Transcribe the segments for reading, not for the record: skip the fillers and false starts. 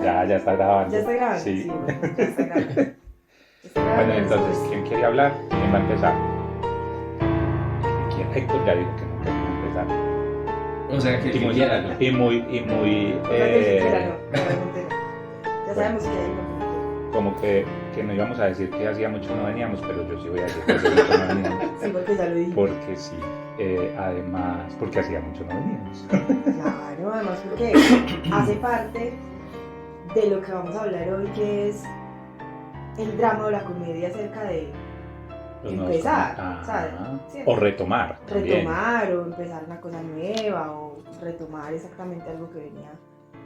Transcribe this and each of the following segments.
Ya está grabando. Ya está grabando. Sí. Sí, bueno, ya está grabando. Ya está Bueno, grabando, entonces, entonces, ¿quién quiere hablar? ¿Quién va a empezar? ¿Quién? Héctor ya dijo que nunca quiere empezar. O sea, que el Y que muy, quiera, ¿no? y muy, o sea que el que quiera, no, claramente no. Ya bueno, sabemos que hay un punto. como que no íbamos a decir que hacía mucho no veníamos, pero yo sí voy a decir que hacía mucho no veníamos. Sí, porque ya lo dije. Porque sí, además, porque hacía mucho no veníamos. Claro, además porque hace parte de lo que vamos a hablar hoy, que es el drama o la comedia acerca de Los nuevos empezar, comen- ¿sabes? Ah, ¿Cierto? o retomar también. Retomar o empezar una cosa nueva o retomar exactamente algo que venía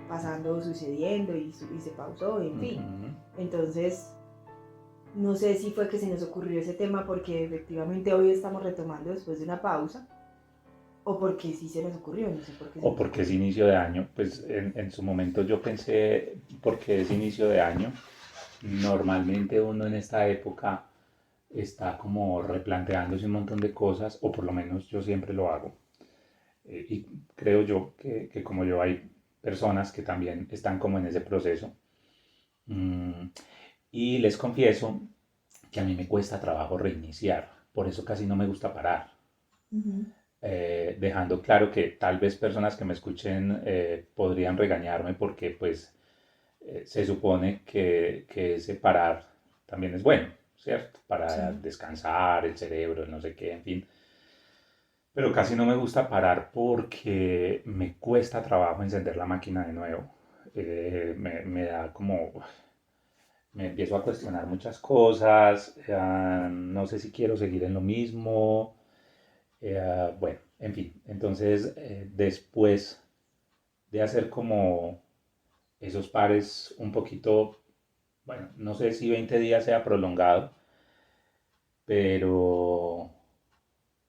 pasando, sucediendo y se pausó, en fin. Ujú. Entonces, no sé si fue que se nos ocurrió ese tema porque efectivamente hoy estamos retomando después de una pausa o porque sí se nos ocurrió, no sé por qué se O nos porque es ocurrió. inicio de año, pues en su momento yo pensé, porque es inicio de año, normalmente uno en esta época está como replanteándose un montón de cosas, o por lo menos yo siempre lo hago. Y creo yo que como yo hay personas que también están como en ese proceso. Mm, y les confieso que a mí me cuesta trabajo reiniciar, por eso casi no me gusta parar. Uh-huh. Dejando claro que tal vez personas que me escuchen podrían regañarme porque pues se supone que ese parar también es bueno, ¿cierto? Para Sí. descansar el cerebro, no sé qué, en fin. Pero casi no me gusta parar porque me cuesta trabajo encender la máquina de nuevo. Me da como, me empiezo a cuestionar muchas cosas, no sé si quiero seguir en lo mismo, bueno, en fin, entonces después de hacer como esos pares un poquito, bueno, no sé si 20 días sea prolongado, pero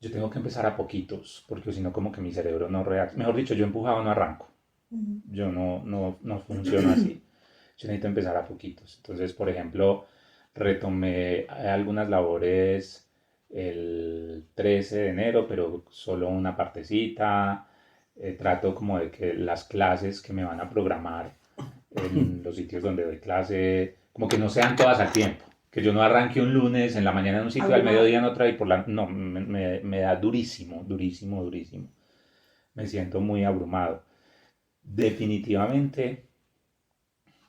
yo tengo que empezar a poquitos, porque si no como que mi cerebro no reacciona. Mejor dicho, yo empujado no arranco, Uh-huh. yo no funciono así. Yo necesito empezar a poquitos. Entonces, por ejemplo, retomé algunas labores el 13 de enero, pero solo una partecita. Trato como de que las clases que me van a programar en los sitios donde doy clase, como que no sean todas al tiempo. Que yo no arranque un lunes en la mañana en un sitio, al Abrumado. mediodía en otra y por la... No, me da durísimo, durísimo, durísimo. Me siento muy abrumado. Definitivamente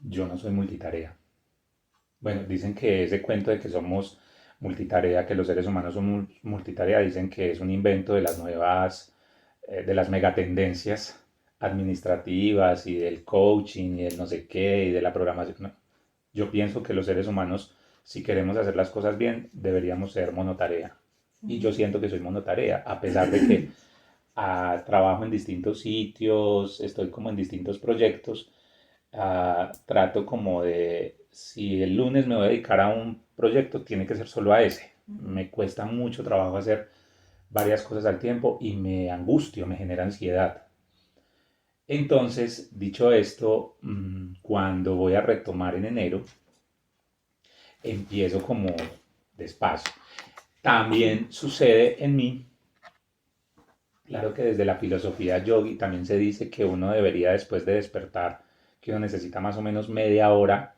yo no soy multitarea. Bueno, dicen que ese cuento de que somos multitarea, que los seres humanos son multitarea, dicen que es un invento de las nuevas, de las megatendencias administrativas y del coaching y del no sé qué y de la programación. No. Yo pienso que los seres humanos, si queremos hacer las cosas bien, deberíamos ser monotarea. Y yo Uh-huh. siento que soy monotarea, a pesar de que trabajo en distintos sitios, estoy como en distintos proyectos, trato como de, si el lunes me voy a dedicar a un proyecto, tiene que ser solo a ese. Uh-huh. Me cuesta mucho trabajo hacer varias cosas al tiempo y me angustio, me genera ansiedad. Entonces, dicho esto, cuando voy a retomar en enero, empiezo como despacio. Sí. También sucede en mí, claro que desde la filosofía yogi también se dice que uno debería después de despertar, que uno necesita más o menos media hora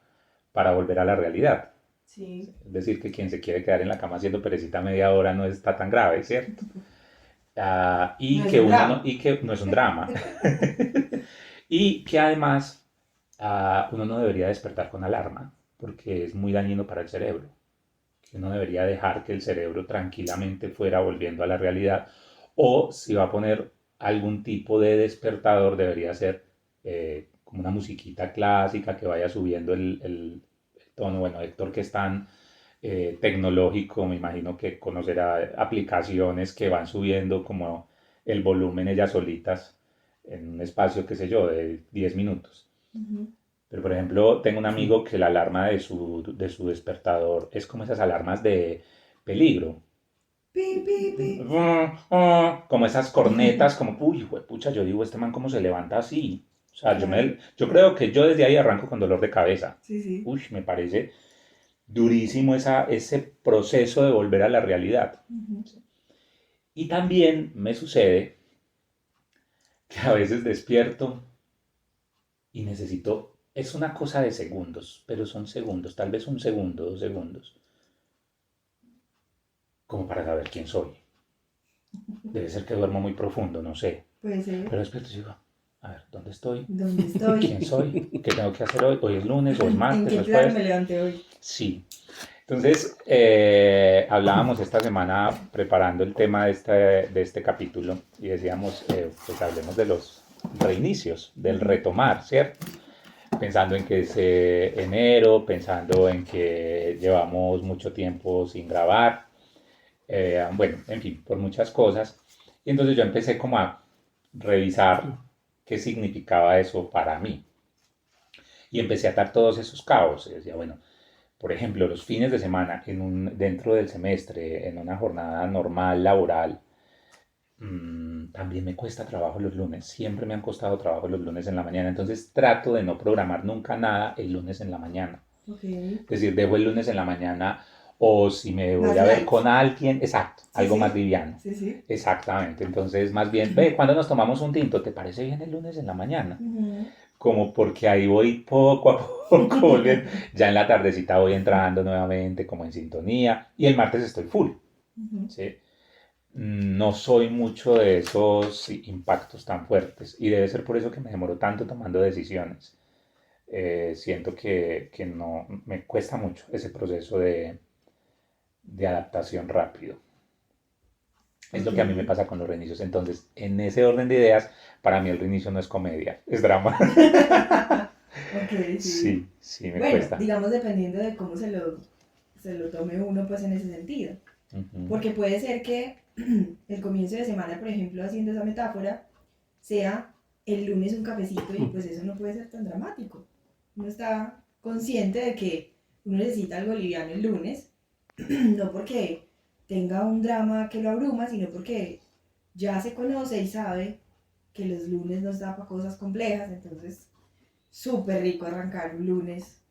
para volver a la realidad. Sí. Es decir, que quien se quiere quedar en la cama haciendo perecita media hora no está tan grave, ¿cierto? No Y es que un uno no, drama. y que no es un drama. Y que además uno no debería despertar con alarma, porque es muy dañino para el cerebro. Que uno debería dejar que el cerebro tranquilamente fuera volviendo a la realidad. O si va a poner algún tipo de despertador, debería ser como una musiquita clásica que vaya subiendo el tono. Bueno, Héctor, que es tan tecnológico, me imagino que conocerá aplicaciones que van subiendo como el volumen ellas solitas en un espacio, qué sé yo, de 10 minutos. Uh-huh. Pero, por ejemplo, tengo un Sí. amigo que la alarma de su despertador es como esas alarmas de peligro. Pi, pi, pi. Como esas cornetas, como, uy, pucha, yo digo, este man cómo se levanta así. O sea, Claro. yo creo que yo desde ahí arranco con dolor de cabeza. Sí, sí. Uy, me parece durísimo ese proceso de volver a la realidad. Uh-huh. Y también me sucede que a veces despierto y necesito Es una cosa de segundos, pero son segundos, tal vez un segundo, 2 segundos, como para saber quién soy. Debe ser que duermo muy profundo, no sé. Puede ser. Pero después digo, a ver, ¿dónde estoy? ¿Dónde estoy? ¿Quién soy? ¿Qué tengo que hacer hoy? ¿Hoy es lunes o es ¿En martes qué o es plan jueves? me levanté hoy? Sí. Entonces, hablábamos esta semana preparando el tema de este capítulo y decíamos, pues hablemos de los reinicios, del retomar, ¿cierto? Pensando en que es enero, pensando en que llevamos mucho tiempo sin grabar, bueno, en fin, por muchas cosas. Y entonces yo empecé como a revisar qué significaba eso para mí. Y empecé a atar todos esos cabos. Y decía, bueno, por ejemplo, los fines de semana dentro del semestre, en una jornada normal laboral, también me cuesta trabajo los lunes. Siempre me han costado trabajo los lunes en la mañana. Entonces trato de no programar nunca nada el lunes en la mañana. Ok. Es decir, dejo el lunes en la mañana o si me voy Más a ver light. con alguien, exacto, Sí, algo más sí. liviano. Sí, sí. Exactamente. Entonces, más bien, ve, cuando nos tomamos un tinto, ¿te parece bien el lunes en la mañana? Ujú. Como porque ahí voy poco a poco volviendo. Ya en la tardecita voy entrando nuevamente como en sintonía y el martes estoy full, Ujú. ¿sí? No soy mucho de esos impactos tan fuertes y debe ser por eso que me demoro tanto tomando decisiones. Siento que no, me cuesta mucho ese proceso de adaptación rápido. Es lo Ok. que a mí me pasa con los reinicios. Entonces, en ese orden de ideas, para mí el reinicio no es comedia, es drama. Ok, sí. Sí, sí, me Bueno, cuesta. digamos dependiendo de cómo se lo tome uno, pues en ese sentido. Ujú. Porque puede ser que el comienzo de semana, por ejemplo, haciendo esa metáfora, sea el lunes un cafecito y pues eso no puede ser tan dramático. Uno está consciente de que uno necesita algo liviano el lunes, no porque tenga un drama que lo abruma, sino porque ya se conoce y sabe que los lunes nos da para cosas complejas, entonces súper rico arrancar un lunes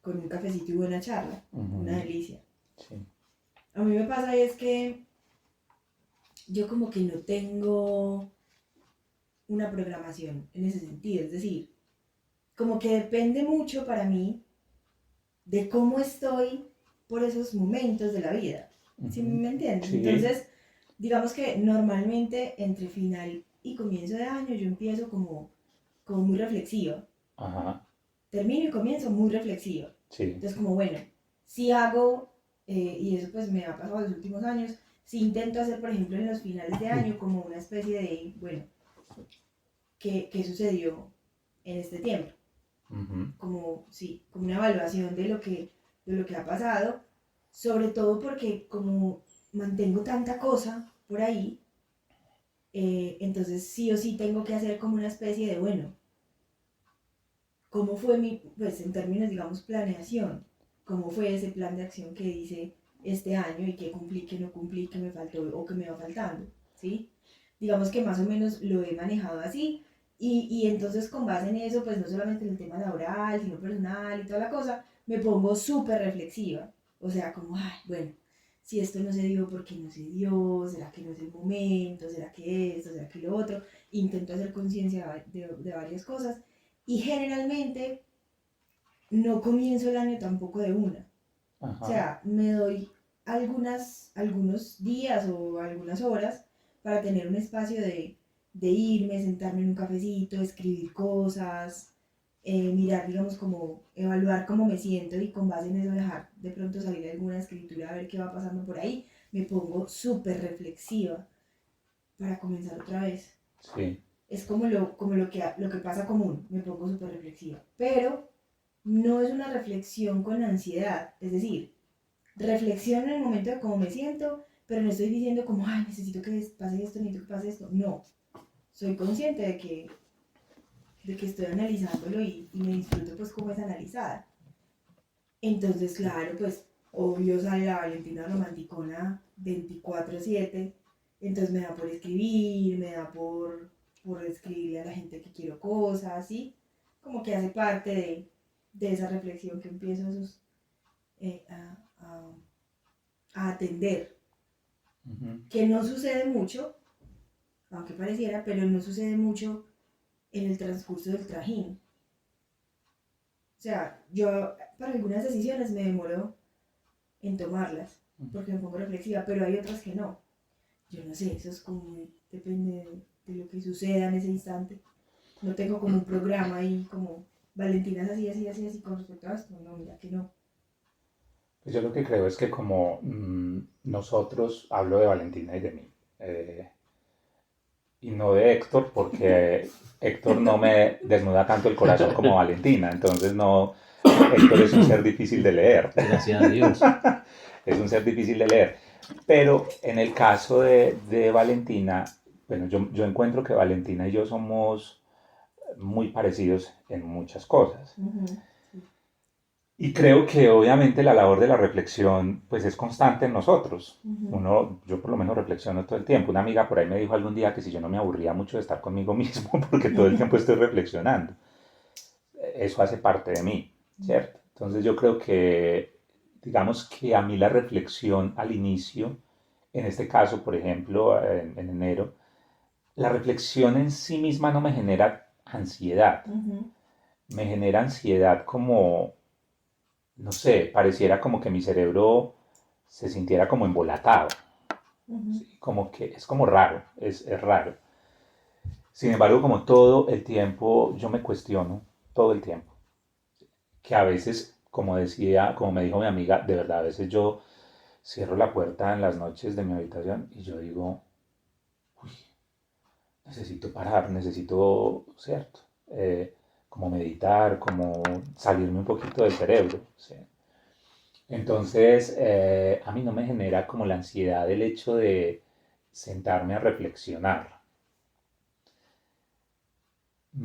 con un cafecito y buena charla, una Ujú. delicia. Sí. A mí me pasa es que yo como que no tengo una programación en ese sentido, es decir, como que depende mucho para mí de cómo estoy por esos momentos de la vida, ¿sí Ujú. me entiendes? Sí. Entonces, digamos que normalmente entre final y comienzo de año yo empiezo como muy reflexiva, Ajá. termino y comienzo muy reflexiva. Sí. Entonces, como bueno, si hago, y eso pues me ha pasado en los últimos años, si intento hacer, por ejemplo, en los finales de año como una especie de, bueno, ¿qué sucedió en este tiempo? Ujú. Como, sí, como una evaluación de lo que ha pasado, sobre todo porque como mantengo tanta cosa por ahí, entonces sí o sí tengo que hacer como una especie de, bueno, ¿cómo fue pues en términos, digamos, planeación? ¿Cómo fue ese plan de acción que hice este año y qué cumplí, qué no cumplí, qué me faltó o qué me va faltando? ¿Sí? Digamos que más o menos lo he manejado así y entonces con base en eso, pues no solamente en el tema laboral, sino personal y toda la cosa, me pongo súper reflexiva. O sea, como, ay, bueno, si esto no se dio, ¿por qué no se dio? ¿Será que no es el momento? ¿Será que esto? ¿Será que lo otro? Intento hacer conciencia de varias cosas y generalmente no comienzo el año tampoco de una. O Ajá. sea, me doy algunos días o algunas horas para tener un espacio de irme, sentarme en un cafecito, escribir cosas, mirar, digamos, como evaluar cómo me siento y con base en eso dejar de pronto salir alguna escritura a ver qué va pasando por ahí. Me pongo súper reflexiva para comenzar otra vez. Sí. Es como lo que pasa común, me pongo súper reflexiva. Pero no es una reflexión con ansiedad, es decir, reflexiono en el momento de cómo me siento, pero no estoy diciendo como, ay, necesito que pase esto, necesito que pase esto. No, soy consciente de que estoy analizándolo y me disfruto pues cómo es analizada. Entonces, claro, pues obvio sale la Valentina romanticona 24/7, entonces me da por escribir, me da por escribirle a la gente que quiero cosas, ¿sí? Como que hace parte de esa reflexión que empiezo eh, a, a- a atender, Ujú. que no sucede mucho, aunque pareciera, pero no sucede mucho en el transcurso del trajín. sea, yo para algunas decisiones me demoro en tomarlas, porque me pongo reflexiva, pero hay otras que no. Yo no sé, eso es como, depende de lo que suceda en ese instante. No tengo como un programa ahí como, Valentina es así, así, así, así con respecto a esto. No, mira que no. Pues yo lo que creo es que como nosotros, hablo de Valentina y de mí, y no de Héctor, porque Héctor no me desnuda tanto el corazón como Valentina, entonces no, Héctor es un ser difícil de leer. Gracias a Dios. Es un ser difícil de leer. Pero en el caso de Valentina, bueno, yo encuentro que Valentina y yo somos muy parecidos en muchas cosas. Ujú, sí. Y creo que obviamente la labor de la reflexión pues es constante en nosotros. Ujú. Uno, yo por lo menos reflexiono todo el tiempo. Una amiga por ahí me dijo algún día que si yo no me aburría mucho de estar conmigo mismo porque todo el tiempo estoy reflexionando. Eso hace parte de mí, ¿cierto? Entonces yo creo que, digamos que a mí la reflexión al inicio, en este caso, por ejemplo, en enero, la reflexión en sí misma no me genera ansiedad. Ujú, Me genera ansiedad como, no sé, pareciera como que mi cerebro se sintiera como embolatado, ujú, ¿sí? Como que es como raro, es raro. Sin embargo, como todo el tiempo yo me cuestiono, todo el tiempo, que a veces, como decía, como me dijo mi amiga, de verdad, a veces yo cierro la puerta en las noches de mi habitación y yo digo, uy, necesito parar, necesito, ¿cierto? Como meditar, como salirme un poquito del cerebro, ¿sí? Entonces, a mí no me genera como la ansiedad el hecho de sentarme a reflexionar.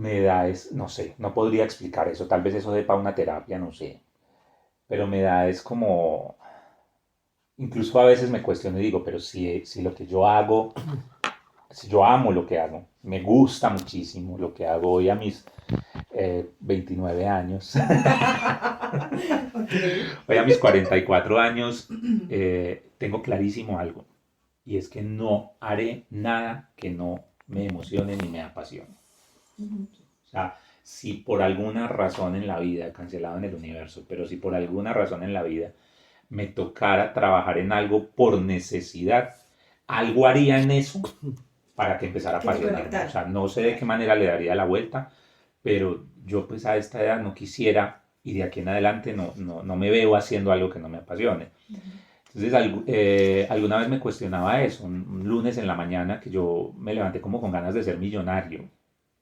Me da es, no sé, no podría explicar eso, tal vez eso de para una terapia, no sé, pero me da es como, incluso a veces me cuestiono y digo, pero si lo que yo hago, si yo amo lo que hago, me gusta muchísimo lo que hago hoy a mis 29 años, Ok. hoy a mis 44 años, tengo clarísimo algo, y es que no haré nada que no me emocione ni me apasione. Ujú, O sea, si por alguna razón en la vida, cancelado en el universo, pero si por alguna razón en la vida me tocara trabajar en algo por necesidad, algo haría en eso para que empezara a que te puede apasionarme. O matar. sea, no sé de qué manera le daría la vuelta, pero yo pues a esta edad no quisiera y de aquí en adelante no me veo haciendo algo que no me apasione. Ujú, Entonces, alguna vez me cuestionaba eso, un lunes en la mañana que yo me levanté como con ganas de ser millonario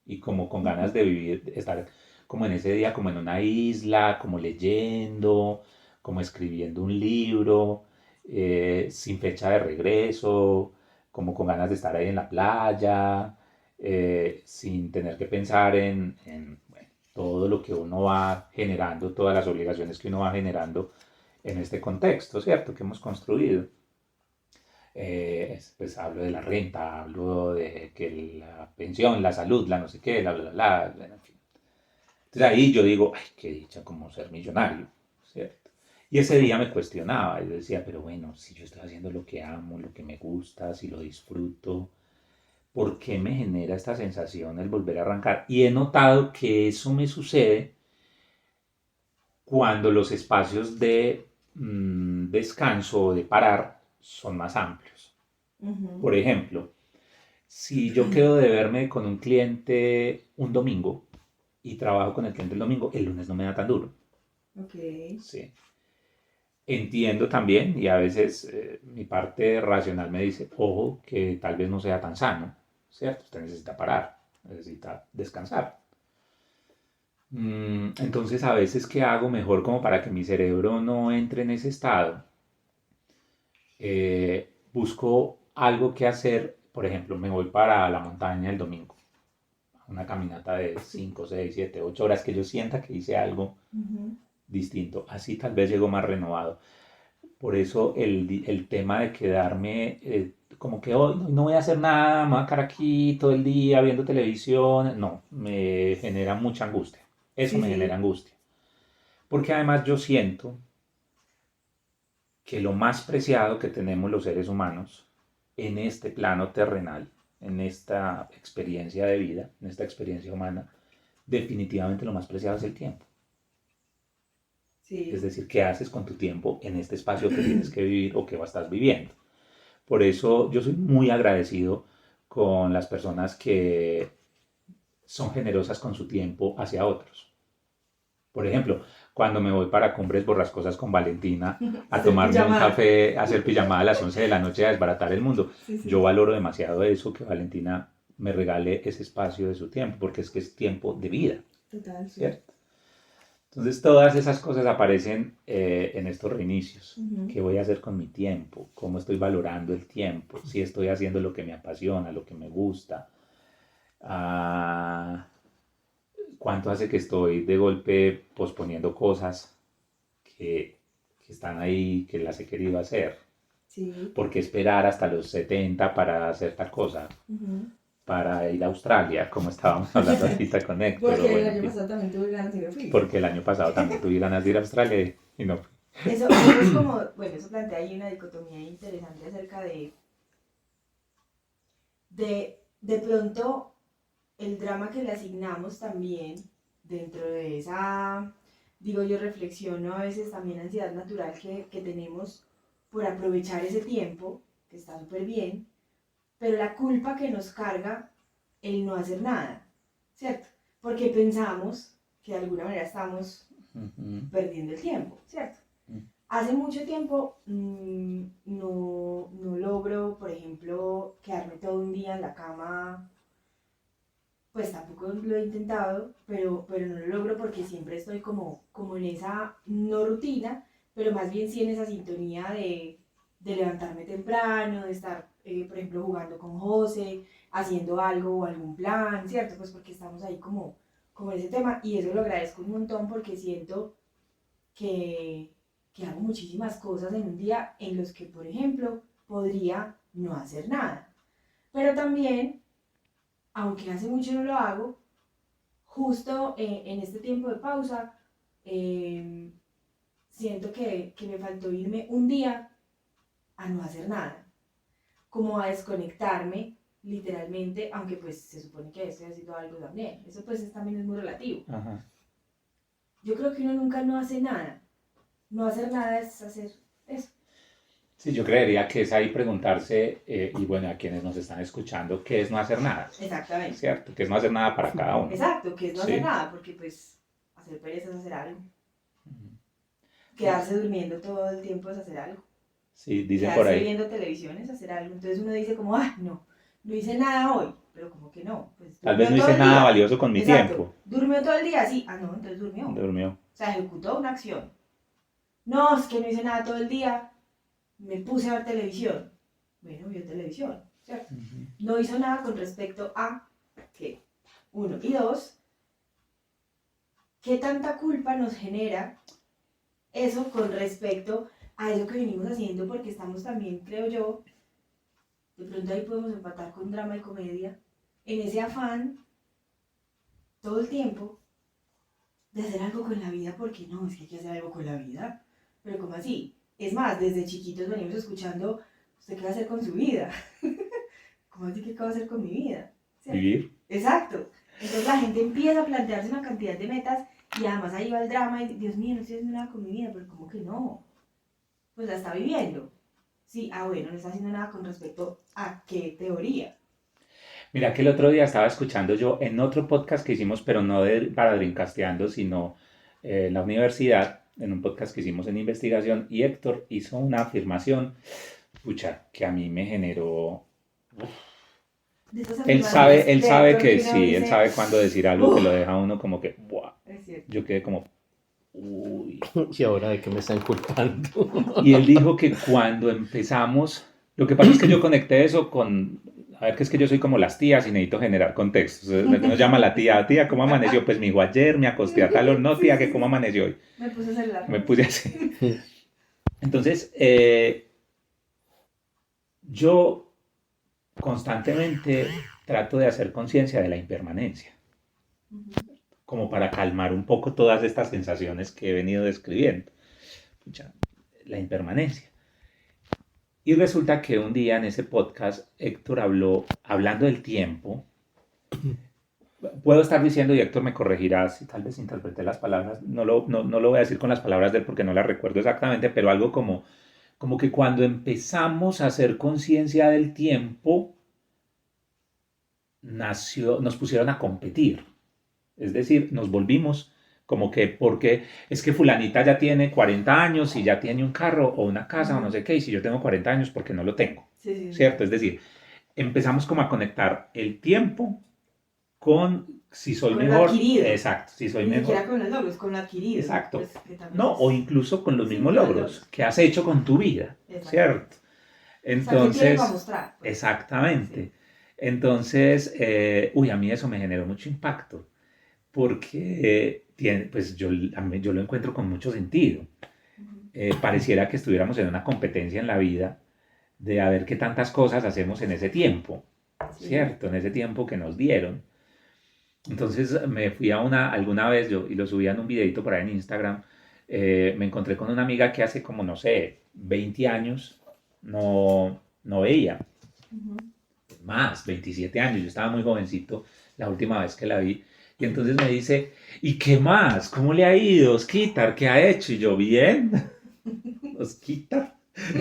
y como con ganas de vivir, estar como en ese día, como en una isla, como leyendo, como escribiendo un libro, sin fecha de regreso, como con ganas de estar ahí en la playa, sin tener que pensar bueno, todo lo que uno va generando, todas las obligaciones que uno va generando en este contexto, ¿cierto? Que hemos construido. Pues hablo de la renta, hablo de que la pensión, la salud, la no sé qué, bueno, en fin. Entonces ahí yo digo, ay, qué dicha como ser millonario, ¿cierto? Y ese día me cuestionaba, yo decía, pero bueno, si yo estoy haciendo lo que amo, lo que me gusta, si lo disfruto, ¿por qué me genera esta sensación el volver a arrancar? Y he notado que eso me sucede cuando los espacios de descanso o de parar son más amplios. ujú. Por ejemplo, si yo quedo de verme con un cliente un domingo y trabajo con el cliente el domingo, el lunes no me da tan duro. Ok. Sí. Entiendo también, y a veces mi parte racional me dice, ojo, que tal vez no sea tan sano, ¿cierto? Usted necesita parar, necesita descansar. Entonces, a veces, ¿qué hago mejor como para que mi cerebro no entre en ese estado? Busco algo que hacer, por ejemplo, me voy para la montaña el domingo, una caminata de 5 6 7 8 horas que yo sienta que hice algo Ujú. distinto. Así tal vez llego más renovado. Por eso el tema de quedarme, como que hoy no voy a hacer nada, me voy a quedar aquí todo el día viendo televisión, no, me genera mucha angustia. Eso Sí, me genera sí. angustia. Porque además yo siento que lo más preciado que tenemos los seres humanos en este plano terrenal, en esta experiencia de vida, en esta experiencia humana, definitivamente lo más preciado es el tiempo. Sí. Es decir, qué haces con tu tiempo en este espacio que tienes que vivir o que estás viviendo. Por eso yo soy muy agradecido con las personas que son generosas con su tiempo hacia otros. Por ejemplo, cuando me voy para Cumbres Borrascosas con Valentina a Hacer tomarme un pijamada. café, a hacer pijamada a las 11 de la noche a desbaratar el mundo, Sí, yo sí. valoro demasiado eso, que Valentina me regale ese espacio de su tiempo, porque es que es tiempo de vida, Total, sí. ¿cierto? Entonces todas esas cosas aparecen en estos reinicios. Ujú. ¿Qué voy a hacer con mi tiempo? ¿Cómo estoy valorando el tiempo? Si estoy haciendo lo que me apasiona, lo que me gusta. Ah, ¿cuánto hace que estoy de golpe posponiendo cosas que, que están ahí, que las he querido hacer? Sí. ¿Por qué esperar hasta los 70 para hacer tal cosa? Ujú. Para ir a Australia, como estábamos hablando ahorita con Héctor, o Porque el bueno, en año fin. pasado también tuve ganas y me fui. Porque el año pasado también tuve ganas de ir a Australia y no fui. Eso es como, bueno, eso plantea ahí una dicotomía interesante acerca de pronto el drama que le asignamos también dentro de esa, digo yo, reflexiono a veces también ansiedad natural que tenemos por aprovechar ese tiempo, que está súper bien, pero la culpa que nos carga el no hacer nada, ¿cierto? Porque pensamos que de alguna manera estamos Ujú. perdiendo el tiempo, ¿cierto? Hace mucho tiempo no logro, por ejemplo, quedarme todo un día en la cama. Pues tampoco lo he intentado, pero no lo logro porque siempre estoy como en esa, no rutina, pero más bien sí en esa sintonía de levantarme temprano, de estar, por ejemplo, jugando con José, haciendo algo o algún plan, ¿cierto? Pues porque estamos ahí como en ese tema y eso lo agradezco un montón porque siento que, que hago muchísimas cosas en un día en los que, por ejemplo, podría no hacer nada. Pero también, aunque hace mucho no lo hago, justo en este tiempo de pausa, eh, siento que me faltó irme un día a no hacer nada, como a desconectarme literalmente, aunque pues se supone que estoy haciendo algo también, eso pues también es muy relativo. Ajá. Yo creo que uno nunca no hace nada, no hacer nada es hacer eso. Sí, yo creería que es ahí preguntarse, y bueno, a quienes nos están escuchando, ¿qué es no hacer nada? Exactamente. ¿Cierto? ¿Qué es no hacer nada para cada uno? Exacto, que es no hacer Sí. nada, porque pues hacer pereza es hacer algo. Sí, Quedarse durmiendo todo el tiempo es hacer algo. sí, dicen por Quedarse ahí. viendo televisión es hacer algo. Entonces uno dice como, ah, no hice nada hoy. Pero como que no, pues Tal vez durmió no todo hice el nada día. valioso con mi Exacto. tiempo. Durmió todo el día, sí. Ah, no, entonces durmió. O Durmió. sea, ejecutó una acción. No, es que no hice nada todo el día. Me puse a ver televisión. Bueno, vio televisión, ¿cierto? No hizo nada con respecto a qué. Uno. Y dos, ¿qué tanta culpa nos genera eso con respecto a eso que venimos haciendo? Porque estamos también, creo yo, de pronto ahí podemos empatar con drama y comedia, en ese afán todo el tiempo de hacer algo con la vida, porque no, es que hay que hacer algo con la vida. Pero ¿cómo así? Es más, desde chiquitos venimos escuchando, ¿usted qué va a hacer con su vida? ¿Cómo así que qué va a hacer con mi vida? ¿Cierto? Vivir. Exacto. Entonces la gente empieza a plantearse una cantidad de metas y además ahí va el drama y Dios mío, no estoy haciendo nada con mi vida, pero ¿cómo que no? Pues la está viviendo. Sí, bueno, no está haciendo nada con respecto a qué teoría. Mira que el otro día estaba escuchando yo en otro podcast que hicimos, pero no para Dreamcasteando, sino en la universidad, en un podcast que hicimos en investigación, y Héctor hizo una afirmación, pucha, que a mí me generó. De estas Él afirmaciones él de sabe Héctor que que uno sí, él dice, sabe cuándo decir algo que uff, lo deja a uno como que, ¡buah! es cierto. Yo quedé como, uy. ¿Y ahora de qué me están culpando? Y él dijo que cuando empezamos, lo que pasa es que yo conecté eso con, a ver, que es que yo soy como las tías y necesito generar contextos. Nos llama la tía, ¿cómo amaneció? Pues mi hijo ayer me acosté a tal hora, no tía, que cómo amaneció hoy. Me puse a hacer la Me puse así. Entonces, yo constantemente trato de hacer conciencia de la impermanencia, como para calmar un poco todas estas sensaciones que he venido describiendo. Pucha, la impermanencia. Y resulta que un día en ese podcast Héctor habló, hablando del tiempo, puedo estar diciendo, y Héctor me corregirá si tal vez interpreté las palabras, no lo voy a decir con las palabras de él porque no las recuerdo exactamente, pero algo como que cuando empezamos a hacer conciencia del tiempo, nos pusieron a competir. Es decir, nos volvimos como que porque es que fulanita ya tiene 40 años y ya tiene un carro o una casa o no sé qué, y si yo tengo 40 años, ¿por qué no lo tengo? Sí, sí, sí. ¿Cierto? Es decir, empezamos como a conectar el tiempo con si soy Con lo mejor. adquirido. Exacto, si soy Ni mejor. siquiera con los logros, con lo adquirido. Exacto. Pues, que también No, es- o incluso con los Sí, mismos con los logros logros. que has hecho con tu vida, Exacto. ¿cierto? O sea, ¿qué tienes Entonces, para mostrar? Pues, exactamente. sí. Entonces, a mí eso me generó mucho impacto, porque pues yo lo encuentro con mucho sentido. Ujú. Pareciera que estuviéramos en una competencia en la vida de a ver qué tantas cosas hacemos en ese tiempo, Sí. ¿cierto? En ese tiempo que nos dieron. Entonces me fui alguna vez y lo subí en un videito por ahí en Instagram, me encontré con una amiga que hace como, no sé, 20 años no veía, Ujú. más, 27 años, yo estaba muy jovencito la última vez que la vi, y entonces me dice, ¿y qué más? ¿Cómo le ha ido, Osquitar? ¿Qué ha hecho? Y yo, bien, Osquitar. Sí.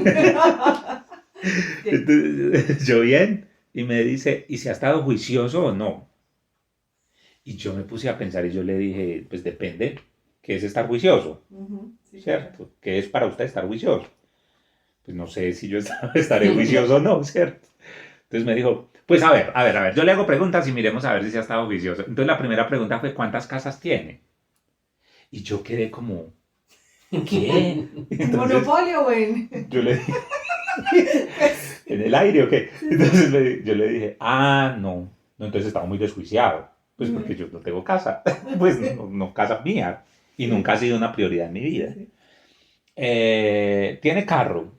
Entonces, yo, bien, y me dice, ¿y si ha estado juicioso o no? Y yo me puse a pensar y yo le dije, pues depende, ¿qué es estar juicioso? Ujú. Sí, claro. ¿Cierto? ¿Qué es para usted estar juicioso? Pues no sé si yo estaré juicioso o no, ¿cierto? Entonces me dijo, pues a ver, yo le hago preguntas y miremos a ver si se ha estado juicioso. Entonces la primera pregunta fue, ¿cuántas casas tiene? Y yo quedé como, ¿qué? ¿En Entonces monopolio o en...? yo le dije, ¿en el aire o qué? Entonces yo le dije, no, entonces estaba muy desjuiciado, pues porque yo no tengo casa, pues no casa mía, y nunca ha sido una prioridad en mi vida. Sí. ¿Tiene carro?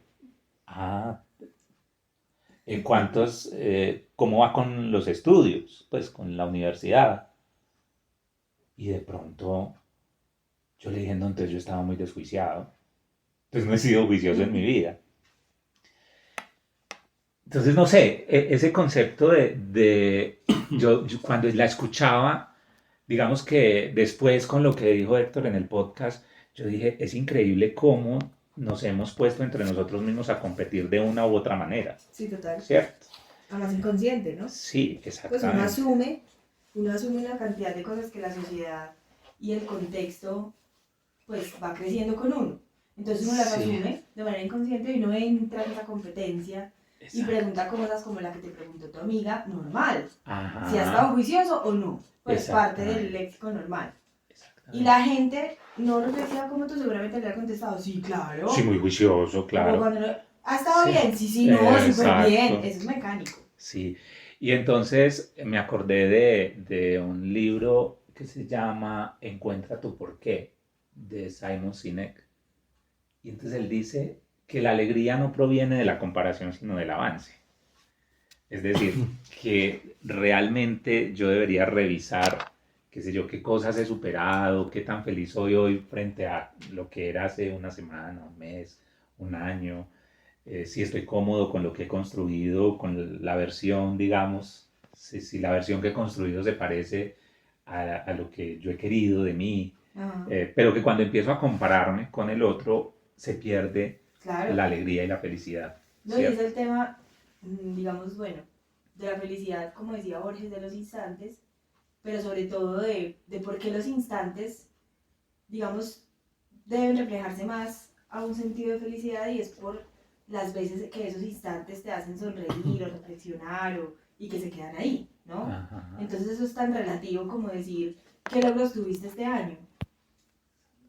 Ah, ¿cómo va con los estudios? Pues con la universidad. Y de pronto yo le dije, no, entonces yo estaba muy desjuiciado. Entonces no he sido juicioso en mi vida. Entonces, no sé, ese concepto yo cuando la escuchaba, digamos que después con lo que dijo Héctor en el podcast, yo dije, es increíble cómo nos hemos puesto entre nosotros mismos a competir de una u otra manera, Sí, total. ¿cierto? Además inconsciente, ¿no? Sí, Pues exactamente. uno asume una cantidad de cosas que la sociedad y el contexto pues va creciendo con uno. Entonces uno las Sí. asume de manera inconsciente y uno entra en esa competencia y Exacto. pregunta cosas como la que te preguntó tu amiga, normal. Ajá. Si has estado juicioso o no. Pues parte del Exactamente. léxico normal. Y Exactamente. la gente no reflexiva como tú seguramente le ha contestado, sí, claro. Sí, muy juicioso, Como claro. cuando ha estado Sí. bien, sí, no, súper Exacto. bien. Eso es mecánico. Sí. Y entonces me acordé de un libro que se llama Encuentra tu porqué, de Simon Sinek. Y entonces él dice que la alegría no proviene de la comparación, sino del avance. Es decir, que realmente yo debería revisar, qué sé yo, qué cosas he superado, qué tan feliz soy hoy frente a lo que era hace una semana, un mes, un año, si estoy cómodo con lo que he construido, con la versión, digamos, si la versión que he construido se parece a lo que yo he querido de mí, Ajá. pero que cuando empiezo a compararme con el otro, se pierde Claro. la alegría y la felicidad. No, y es ¿cierto? el tema, digamos, bueno, de la felicidad, como decía Borges, de los instantes, pero sobre todo de por qué los instantes, digamos, deben reflejarse más a un sentido de felicidad y es por las veces que esos instantes te hacen sonreír o reflexionar y que se quedan ahí, ¿no? Ajá. Entonces eso es tan relativo como decir, ¿qué logros tuviste este año?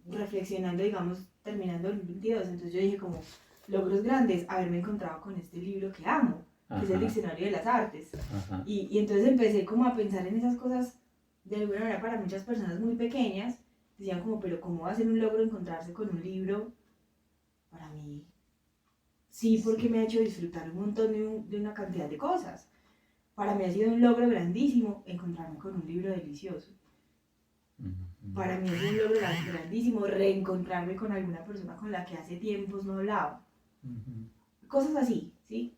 Reflexionando, digamos, terminando el 2022, entonces yo dije como, logros grandes, haberme encontrado con este libro que amo, que es el Ajá. Diccionario de las Artes. Ajá. Y entonces empecé como a pensar en esas cosas, de alguna manera para muchas personas muy pequeñas, decían como, pero ¿cómo va a ser un logro encontrarse con un libro? Para mí, sí, porque me ha hecho disfrutar un montón de una cantidad de cosas. Para mí ha sido un logro grandísimo encontrarme con un libro delicioso. Para mí es un logro grandísimo reencontrarme con alguna persona con la que hace tiempos no hablaba. Cosas así, ¿sí?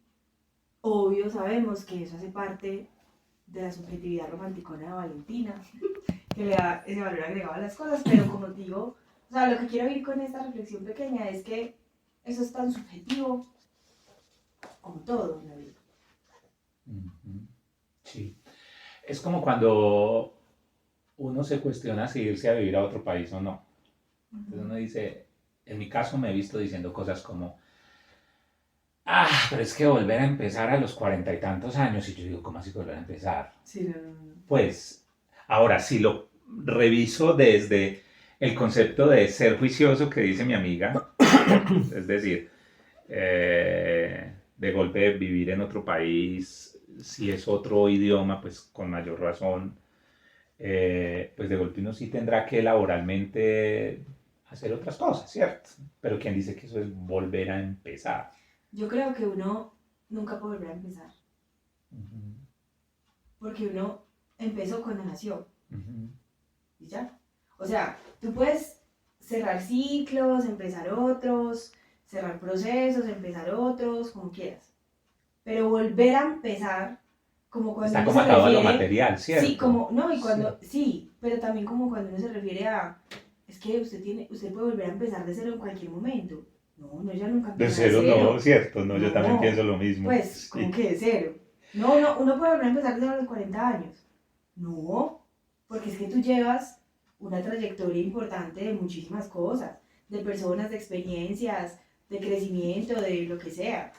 Obvio sabemos que eso hace parte de la subjetividad romanticona de Valentina, que le da ese valor agregado a las cosas, pero como te digo, o sea, lo que quiero ir con esta reflexión pequeña es que eso es tan subjetivo como todo en la vida. Ujú. Sí. Es como cuando uno se cuestiona si irse a vivir a otro país o no. Entonces uno dice, en mi caso me he visto diciendo cosas como, pero es que volver a empezar a los 40 y tantos años. Y yo digo, ¿cómo así que volver a empezar? Sí, no. Pues, ahora si lo reviso desde el concepto de ser juicioso que dice mi amiga, es decir, de golpe vivir en otro país, si es otro idioma, pues con mayor razón, pues de golpe uno sí tendrá que laboralmente hacer otras cosas, ¿cierto? Pero ¿quién dice que eso es volver a empezar? Yo creo que uno nunca puede volver a empezar, Ujú, porque uno empezó cuando nació, ujú. y ya. O sea, tú puedes cerrar ciclos, empezar otros, cerrar procesos, empezar otros, como quieras. Pero volver a empezar, como cuando Está uno como se atado a lo refiere, material, ¿cierto? sí, como, no, y Sí. cuando, sí, pero también como cuando uno se refiere a, es que usted puede volver a empezar de cero en cualquier momento. No, no, ya nunca De empieza cero no, ¿cierto? No, yo también No, pienso lo mismo. pues, como Sí. que de cero. No, no, uno puede volver a empezar desde los 40 años. No, porque es que tú llevas una trayectoria importante de muchísimas cosas, de personas, de experiencias, de crecimiento, de lo que sea.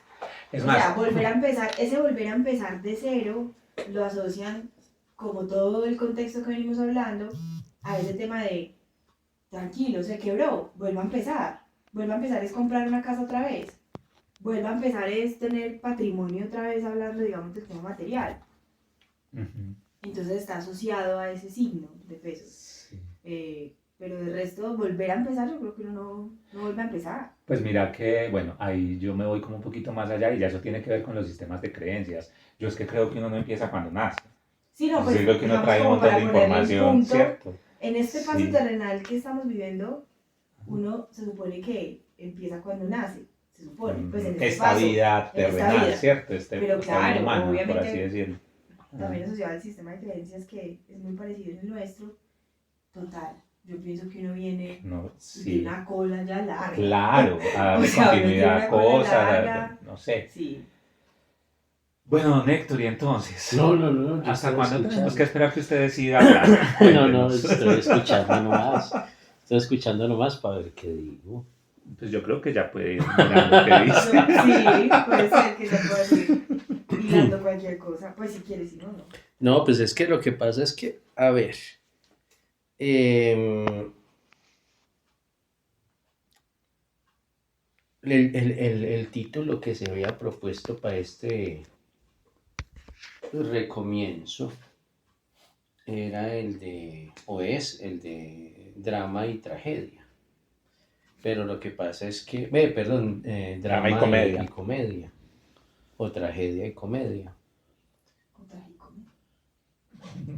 Es O sea, más, volver a empezar, ese volver a empezar de cero, lo asocian, como todo el contexto que venimos hablando, a ese tema de, tranquilo, se quebró, vuelva a empezar. Vuelva a empezar es comprar una casa otra vez. Vuelva a empezar es tener patrimonio otra vez hablando, digamos, del tema material. ujú, Entonces está asociado a ese signo de peso. sí. Pero de resto, volver a empezar, yo creo que uno no vuelve a empezar. Pues mira que, bueno, ahí yo me voy como un poquito más allá y ya eso tiene que ver con los sistemas de creencias. Yo es que creo que uno no empieza cuando nace. Sí, no, Yo pues creo que uno digamos trae un como montón para de ponerle un información, punto, ¿cierto? en este paso Sí. terrenal que estamos viviendo, uno se supone que empieza cuando nace, se supone, pues en este Esta paso, vida en esta terrenal, vida. ¿cierto? Pero Esta vida claro, humana, por así obviamente decirlo. también asociado al sistema de creencias que es muy parecido en el nuestro, total. Yo pienso que uno viene No, de sí, una cola ya larga. claro, a darle O sea, uno tiene continuidad a una cola cosas, larga. no sé. Sí. Bueno, don Héctor, y entonces, No, yo ¿hasta estoy cuándo tenemos que escuchando. esperar que usted decida hablar? No, Cuéntenos. estoy escuchando nomás. Estoy escuchando nomás para ver qué digo. Pues yo creo que ya puede ir mirando qué dice. Sí, puede ser que ya pueda ir hilando cualquier cosa. Pues si quieres, si no, no. No, pues es que lo que pasa es que, a ver, em, el título que se había propuesto para este recomienzo era el de drama y tragedia. Pero lo que pasa es que, perdón, Drama y drama comedia. y comedia, o tragedia y comedia. O tragicómico.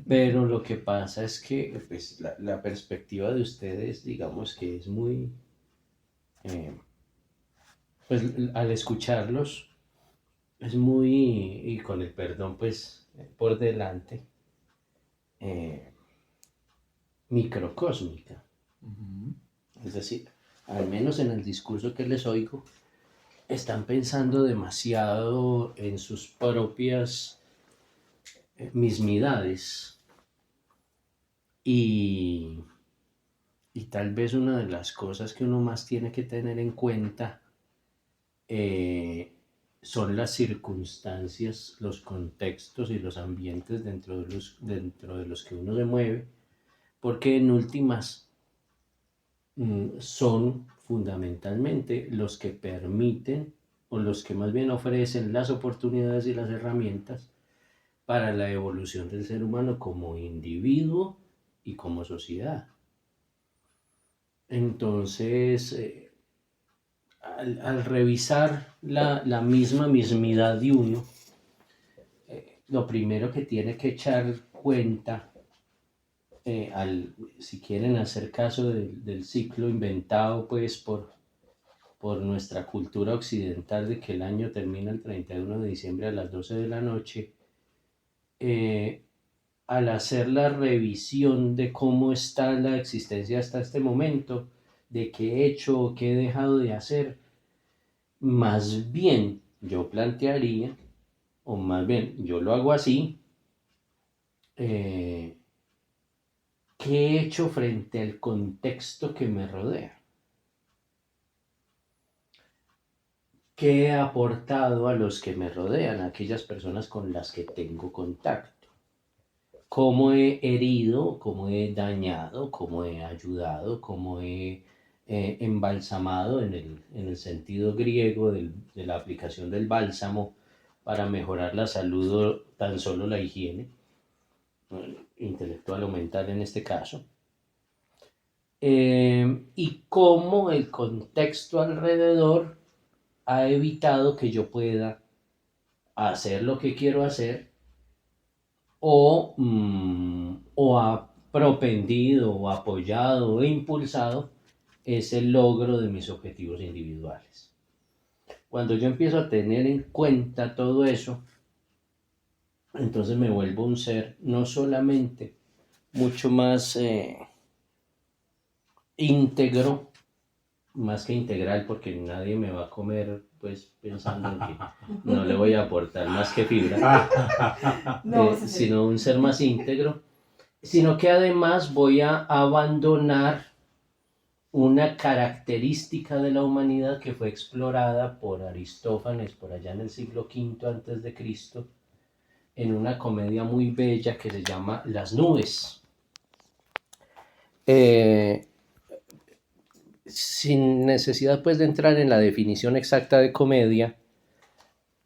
Pero lo que pasa es que pues, la perspectiva de ustedes, digamos que es muy, pues al escucharlos, es muy, y con el perdón pues por delante, eh, microcósmica. Ujú. Es decir, al menos en el discurso que les oigo, están pensando demasiado en sus propias mismidades y, y tal vez una de las cosas que uno más tiene que tener en cuenta son las circunstancias, los contextos y los ambientes dentro de los que uno se mueve, porque en últimas son fundamentalmente los que permiten o los que más bien ofrecen las oportunidades y las herramientas para la evolución del ser humano como individuo y como sociedad. Entonces, al revisar la misma mismidad de uno, lo primero que tiene que echar cuenta, si quieren hacer caso del ciclo inventado pues por nuestra cultura occidental de que el año termina el 31 de diciembre a las 12 de la noche, al hacer la revisión de cómo está la existencia hasta este momento, de qué he hecho o qué he dejado de hacer, más bien yo plantearía, o más bien yo lo hago así, ¿qué he hecho frente al contexto que me rodea? ¿Qué he aportado a los que me rodean, a aquellas personas con las que tengo contacto? ¿Cómo he herido, cómo he dañado, cómo he ayudado, cómo he embalsamado en el sentido griego de la aplicación del bálsamo para mejorar la salud o tan solo la higiene, intelectual o mental en este caso? Y cómo el contexto alrededor ha evitado que yo pueda hacer lo que quiero hacer o ha propendido o apoyado o impulsado ese logro de mis objetivos individuales. Cuando yo empiezo a tener en cuenta todo eso, entonces me vuelvo un ser no solamente mucho más íntegro, más que integral, porque nadie me va a comer pues pensando en que no le voy a aportar más que fibra, sino un ser más íntegro, sino que además voy a abandonar una característica de la humanidad que fue explorada por Aristófanes por allá en el siglo V antes de Cristo, en una comedia muy bella que se llama Las nubes. Sin necesidad pues de entrar en la definición exacta de comedia,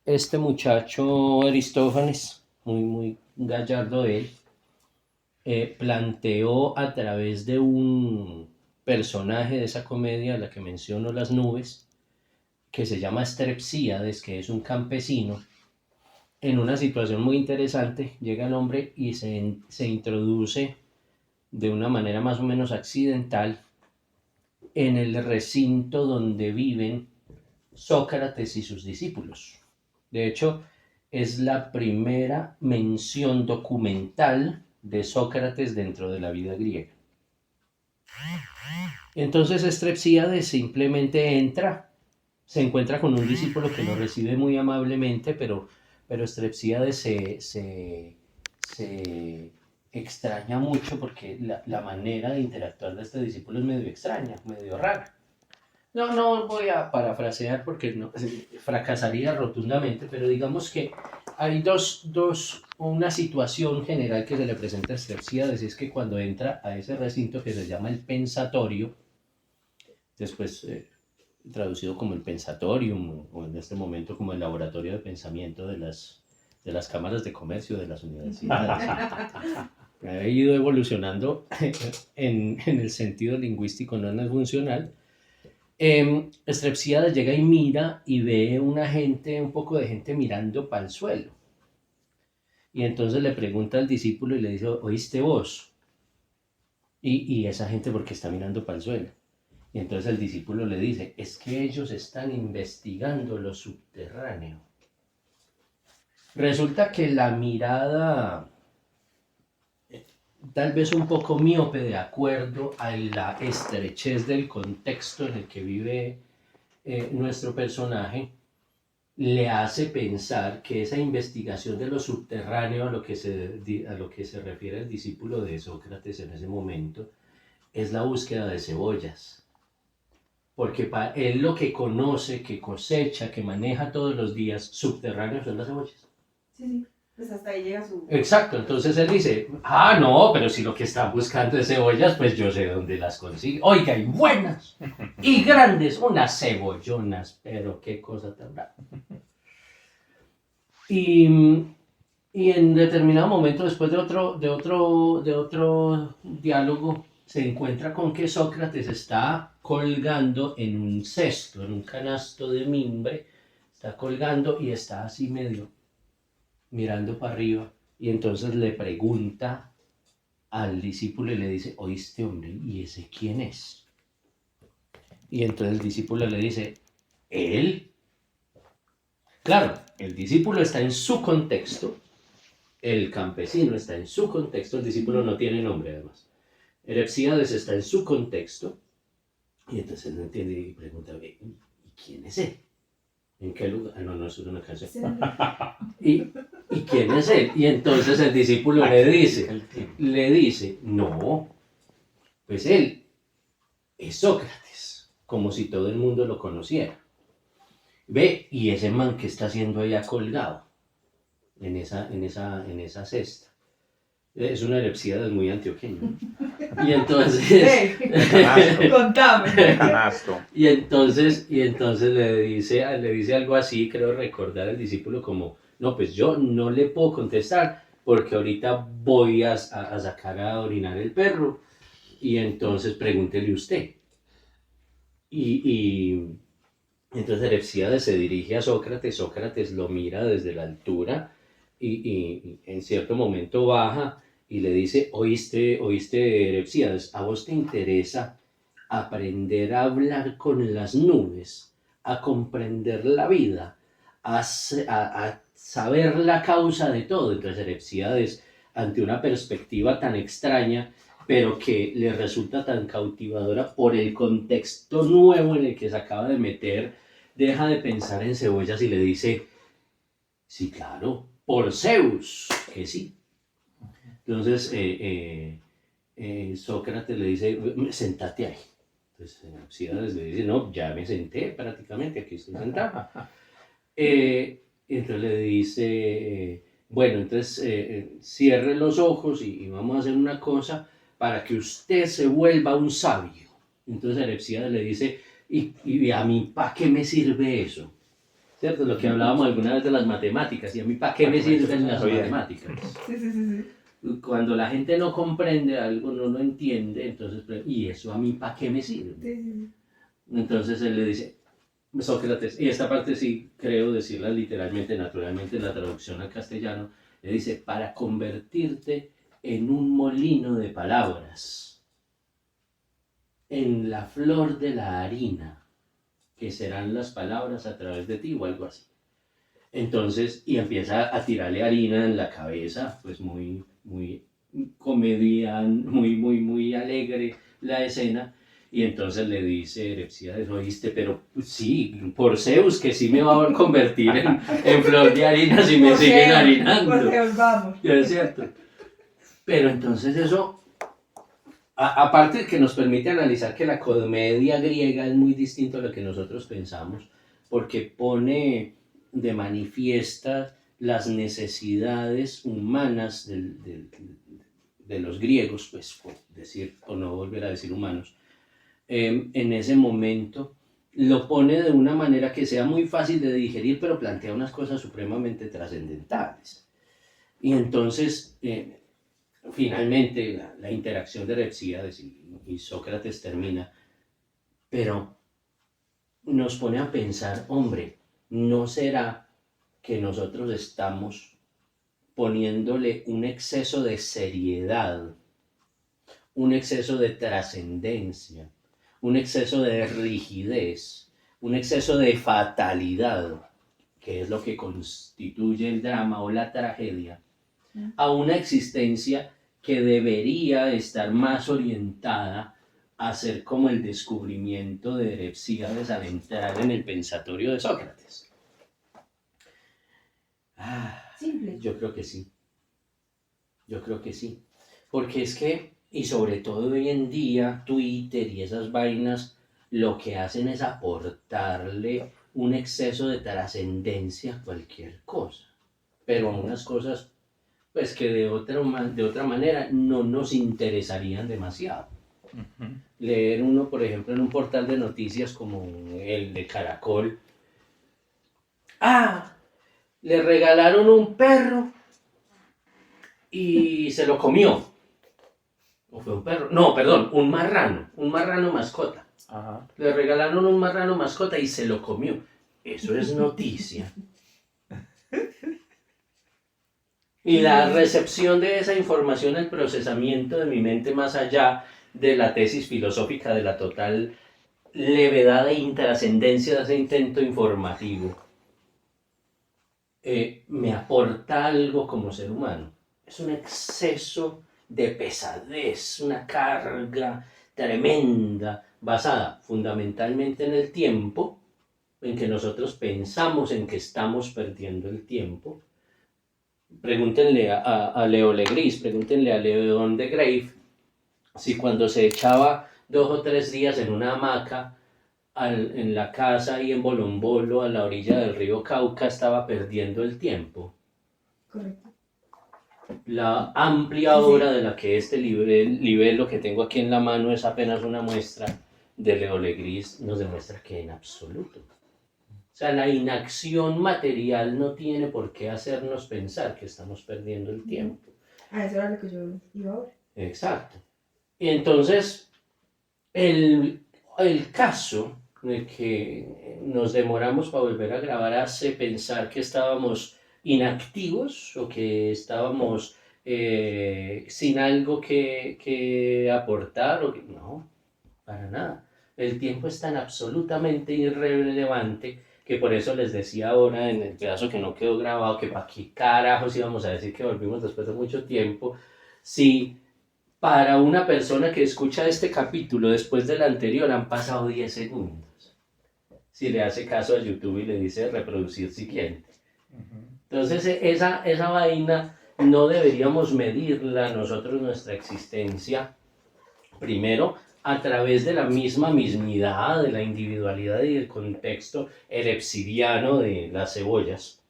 este muchacho Aristófanes, muy gallardo él, planteó a través de un personaje de esa comedia, la que menciono, Las nubes, que se llama Strepsíades, que es un campesino, en una situación muy interesante. Llega el hombre y se introduce de una manera más o menos accidental en el recinto donde viven Sócrates y sus discípulos. De hecho, es la primera mención documental de Sócrates dentro de la vida griega. Entonces Strepsíades simplemente entra, se encuentra con un discípulo que lo recibe muy amablemente, pero Strepsíades se extraña mucho porque la manera de interactuar de este discípulo es medio extraña, medio rara. No voy a parafrasear porque no, fracasaría rotundamente, pero digamos que hay una situación general que se le presenta a Strepsíades, es que cuando entra a ese recinto que se llama el pensatorio, después traducido como el pensatorium, o en este momento como el laboratorio de pensamiento de las cámaras de comercio de las universidades. Ha ido evolucionando en el sentido lingüístico, no en el funcional. Strepsíades llega y mira y ve un poco de gente mirando para el suelo. Y entonces le pregunta al discípulo y le dice, ¿oíste vos? Y esa gente, ¿por qué está mirando para el suelo? Y entonces el discípulo le dice, es que ellos están investigando lo subterráneo. Resulta que la mirada, tal vez un poco miope de acuerdo a la estrechez del contexto en el que vive nuestro personaje, le hace pensar que esa investigación de lo subterráneo a lo que se refiere el discípulo de Sócrates en ese momento es la búsqueda de cebollas. Porque para él lo que conoce, que cosecha, que maneja todos los días subterráneos son las cebollas. Sí, pues hasta ahí llega su... Exacto, entonces él dice, no, pero si lo que están buscando es cebollas, pues yo sé dónde las consigue. Oiga, y buenas, y grandes, unas cebollonas, pero qué cosa tan brava. Y en determinado momento, después de otro diálogo, se encuentra con que Sócrates está colgando en un cesto, en un canasto de mimbre, está colgando y está así medio mirando para arriba, y entonces le pregunta al discípulo y le dice, ¿oíste, hombre? ¿Y ese quién es? Y entonces el discípulo le dice, ¿él? Claro, el discípulo está en su contexto, el campesino está en su contexto, el discípulo no tiene nombre además. Erepsíades está en su contexto, y entonces él no entiende y pregunta, ¿y quién es él? ¿En qué lugar? Ah, no, no, eso es una canción. ¿Y quién es él? Y entonces el discípulo le dice, no, pues él es Sócrates, como si todo el mundo lo conociera. Ve, y ese man que está haciendo allá colgado en esa cesta. Es una Erepsíades muy antioqueña. Y entonces, Contame. Canasto. y entonces le dice algo así, creo recordar al discípulo como, no, pues yo no le puedo contestar porque ahorita voy a sacar a orinar el perro y entonces pregúntele usted. Y entonces Erepsíades se dirige a Sócrates, Sócrates lo mira desde la altura y en cierto momento baja y le dice, oíste Erepsíades, ¿a vos te interesa aprender a hablar con las nubes, a comprender la vida, a saber la causa de todo? Entonces Erepsíades, ante una perspectiva tan extraña, pero que le resulta tan cautivadora por el contexto nuevo en el que se acaba de meter, deja de pensar en cebollas y le dice, sí, claro, por Zeus, que sí. Entonces Sócrates le dice, sentate ahí. Entonces Erepsíades le dice, no, ya me senté prácticamente, aquí estoy sentado. Entonces le dice, bueno, entonces cierre los ojos y vamos a hacer una cosa para que usted se vuelva un sabio. Entonces Erepsíades le dice, ¿y a mí para qué me sirve eso? ¿Cierto? Lo que hablábamos alguna vez de las matemáticas, ¿y a mí para qué me sirven las matemáticas? Sí. Cuando la gente no comprende algo, no lo entiende, entonces, ¿y eso a mí para qué me sirve? Sí. Entonces él le dice, Sócrates, y esta parte sí creo decirla literalmente, naturalmente en la traducción al castellano, le dice, para convertirte en un molino de palabras, en la flor de la harina, que serán las palabras a través de ti o algo así. Entonces, y empieza a tirarle harina en la cabeza, pues muy muy alegre la escena. Y entonces le dice Erepsíades, oíste, pero sí, por Zeus, que sí me va a convertir en flor de harina si me siguen harinando. Por Zeus, vamos. Es cierto. Pero entonces eso, aparte de que nos permite analizar que la comedia griega es muy distinto a lo que nosotros pensamos, porque pone de manifiesta las necesidades humanas de los griegos, pues por decir, o no volver a decir humanos, en ese momento lo pone de una manera que sea muy fácil de digerir, pero plantea unas cosas supremamente trascendentales. Y entonces, finalmente, la interacción de Erepsíades y Sócrates termina, pero nos pone a pensar, hombre, ¿no será que nosotros estamos poniéndole un exceso de seriedad, un exceso de trascendencia, un exceso de rigidez, un exceso de fatalidad, que es lo que constituye el drama o la tragedia, a una existencia que debería estar más orientada a ser como el descubrimiento de Erepsíades al entrar en el pensatorio de Sócrates? Simple. Yo creo que sí. Porque es que, y sobre todo hoy en día, Twitter y esas vainas, lo que hacen es aportarle un exceso de trascendencia a cualquier cosa. Pero a unas cosas, pues que de otra manera no nos interesarían demasiado. Leer uno, por ejemplo, en un portal de noticias como el de Caracol, le regalaron un perro y se lo comió. ¿O fue un perro? No, perdón, un marrano mascota. Ajá. Le regalaron un marrano mascota y se lo comió. Eso es noticia. Y la recepción de esa información, el procesamiento de mi mente más allá de la tesis filosófica, de la total levedad e intrascendencia de ese intento informativo, me aporta algo como ser humano. Es un exceso de pesadez, una carga tremenda, basada fundamentalmente en el tiempo, en que nosotros pensamos en que estamos perdiendo el tiempo. Pregúntenle a Leo Legris, pregúntenle a León de Grave, si cuando se echaba 2 o 3 días en una hamaca en la casa ahí en Bolombolo, a la orilla del río Cauca, estaba perdiendo el tiempo. Correcto. La amplia obra de la que este libelo que tengo aquí en la mano es apenas una muestra de Leo Legris, nos demuestra que en absoluto. O sea, la inacción material no tiene por qué hacernos pensar que estamos perdiendo el tiempo. Eso era lo que yo iba ahora. Exacto. Y entonces, el caso de que nos demoramos para volver a grabar hace pensar que estábamos inactivos o que estábamos sin algo que aportar. No, para nada. El tiempo es tan absolutamente irrelevante que por eso les decía ahora en el pedazo que no quedó grabado que para qué carajos íbamos a decir que volvimos después de mucho tiempo si para una persona que escucha este capítulo después del anterior han pasado 10 segundos. Si le hace caso a YouTube y le dice reproducir siguiente. Entonces esa vaina no deberíamos medirla nosotros, nuestra existencia, primero a través de la mismidad, de la individualidad y del contexto erepsidiano de las cebollas,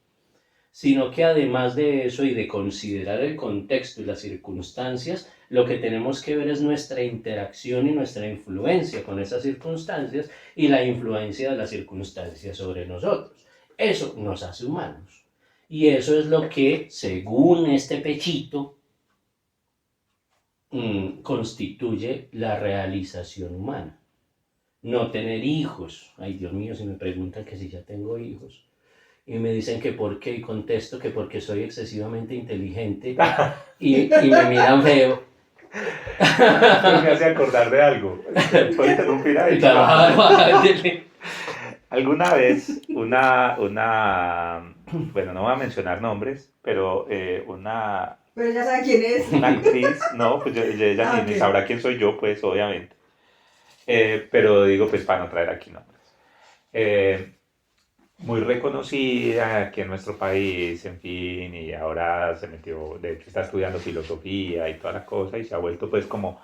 sino que además de eso y de considerar el contexto y las circunstancias, lo que tenemos que ver es nuestra interacción y nuestra influencia con esas circunstancias y la influencia de las circunstancias sobre nosotros. Eso nos hace humanos. Y eso es lo que, según este pechito, constituye la realización humana. No tener hijos. Ay, Dios mío, si me preguntan que si ya tengo hijos y me dicen que por qué, y contesto que porque soy excesivamente inteligente y me miran feo. Me hace acordar de algo. ¿Puedo interrumpir ahí? Alguna vez bueno, no voy a mencionar nombres, pero Pero ya sabe quién es. una actriz, no, pues ella ni sabrá quién soy yo, pues obviamente. Pero digo, pues para no traer aquí nombres. Muy reconocida aquí en nuestro país, en fin, y ahora se metió, de hecho está estudiando filosofía y toda la cosa, y se ha vuelto pues como...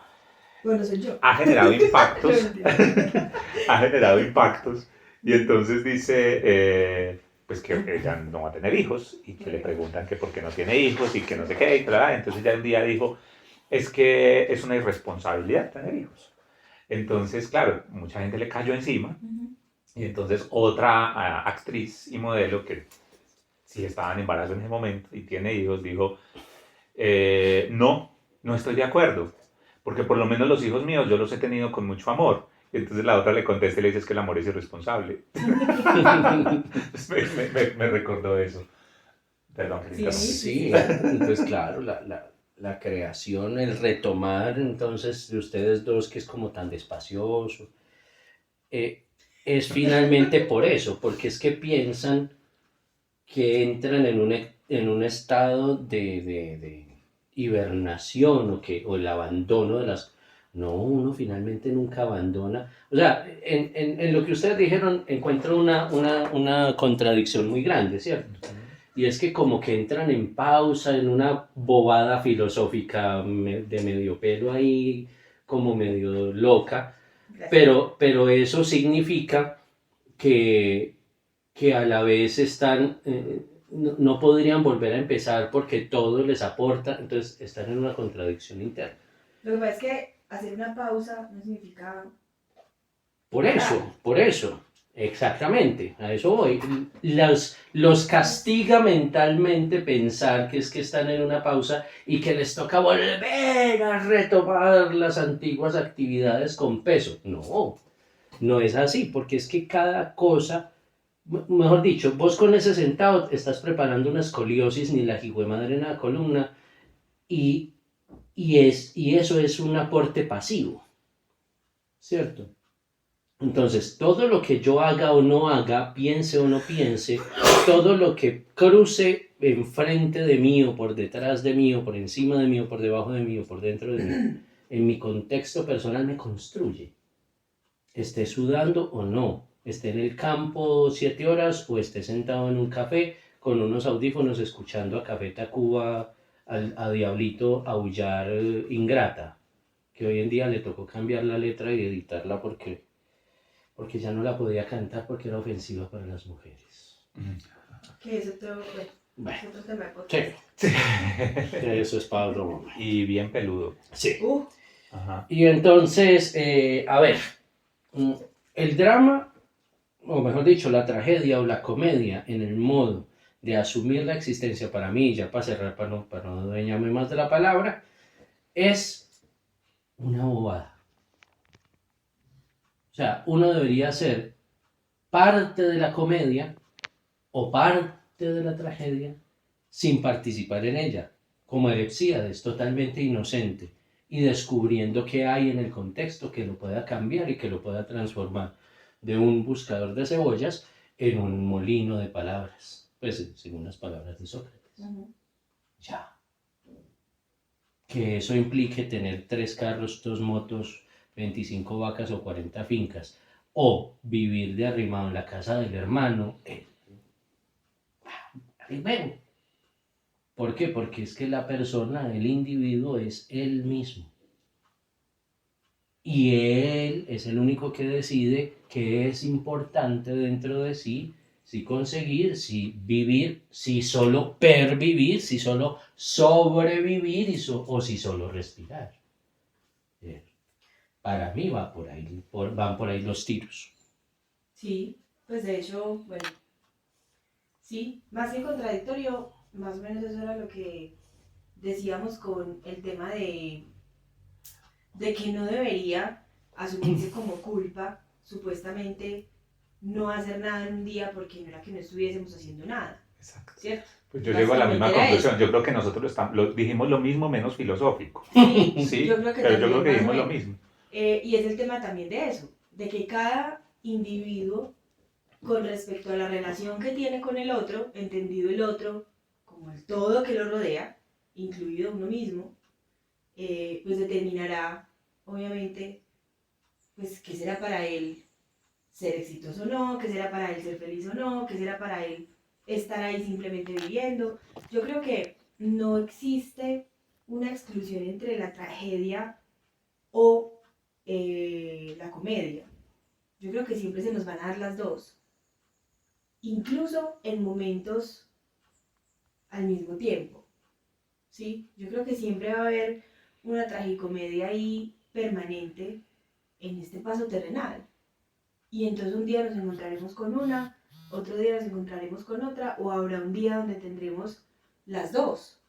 Bueno, soy yo. Ha generado impactos, ha generado impactos, y entonces dice, pues que ella no va a tener hijos, y que le preguntan que por qué no tiene hijos, y que no sé qué, y tal, entonces ya un día dijo, es que es una irresponsabilidad tener hijos. Entonces, claro, mucha gente le cayó encima, y entonces otra actriz y modelo que sí estaba en embarazo en ese momento y tiene hijos, dijo, no estoy de acuerdo, porque por lo menos los hijos míos yo los he tenido con mucho amor. Y entonces la otra le contesta y le dice es que el amor es irresponsable. me recordó eso. Perdón, sí, entonces claro, la creación, el retomar entonces de ustedes dos que es como tan despacioso, es finalmente por eso, porque es que piensan que entran en un estado de hibernación o el abandono de las... No, uno finalmente nunca abandona. O sea, en lo que ustedes dijeron encuentro una contradicción muy grande, ¿cierto? Y es que como que entran en pausa, en una bobada filosófica de medio pelo ahí, como medio loca, pero eso significa que a la vez están, no podrían volver a empezar porque todo les aporta, entonces están en una contradicción interna. Lo que pasa es que hacer una pausa no significa... Por eso, exactamente, a eso voy. Los castiga mentalmente pensar que es que están en una pausa y que les toca volver a retomar las antiguas actividades con peso. No es así, porque es que cada cosa, mejor dicho, vos con ese sentado estás preparando una escoliosis ni la madre en la columna y eso es un aporte pasivo, ¿cierto? Entonces, todo lo que yo haga o no haga, piense o no piense, todo lo que cruce enfrente de mí o por detrás de mí o por encima de mí o por debajo de mí o por dentro de mí, en mi contexto personal me construye. Esté sudando o no, esté en el campo 7 horas o esté sentado en un café con unos audífonos escuchando a Café Tacuba, a Diablito aullar Ingrata, que hoy en día le tocó cambiar la letra y editarla porque ya no la podía cantar porque era ofensiva para las mujeres. Que eso todo, Bueno, es otro tema de sí, podcast. eso es para otro momento. Y bien peludo. Sí. Ajá. Y entonces, a ver, el drama, o mejor dicho, la tragedia o la comedia en el modo de asumir la existencia para mí, ya para cerrar, para no adueñarme más de la palabra, es una bobada. O sea, uno debería ser parte de la comedia o parte de la tragedia sin participar en ella, como Erepsíades, totalmente inocente, y descubriendo qué hay en el contexto que lo pueda cambiar y que lo pueda transformar de un buscador de cebollas en un molino de palabras, pues según las palabras de Sócrates. Ya. Que eso implique tener 3 carros, 2 motos, 25 vacas o 40 fincas, o vivir de arrimado en la casa del hermano, bueno, ¿por qué? Porque es que la persona, el individuo es él mismo. Y él es el único que decide qué es importante dentro de sí, si conseguir, si vivir, si solo pervivir, si solo sobrevivir o si solo respirar. Para mí van por ahí los tiros. Sí, pues de hecho, bueno, sí, más que contradictorio, más o menos eso era lo que decíamos con el tema de que no debería asumirse como culpa, supuestamente, no hacer nada en un día porque no era que no estuviésemos haciendo nada. Exacto. ¿Cierto? Pues yo llego a la misma Básicamente era conclusión. eso. Yo creo que nosotros dijimos lo mismo menos filosófico. Sí, Sí, yo creo que pero yo creo también, que más o dijimos lo menos. mismo. Y es el tema también de eso, de que cada individuo, con respecto a la relación que tiene con el otro, entendido el otro como el todo que lo rodea, incluido uno mismo, pues determinará, obviamente, pues qué será para él ser exitoso o no, qué será para él ser feliz o no, qué será para él estar ahí simplemente viviendo. Yo creo que no existe una exclusión entre la tragedia o la comedia. Yo creo que siempre se nos van a dar las dos, incluso en momentos al mismo tiempo. ¿Sí? Yo creo que siempre va a haber una tragicomedia ahí permanente en este paso terrenal. Y entonces un día nos encontraremos con una, otro día nos encontraremos con otra, o habrá un día donde tendremos las dos,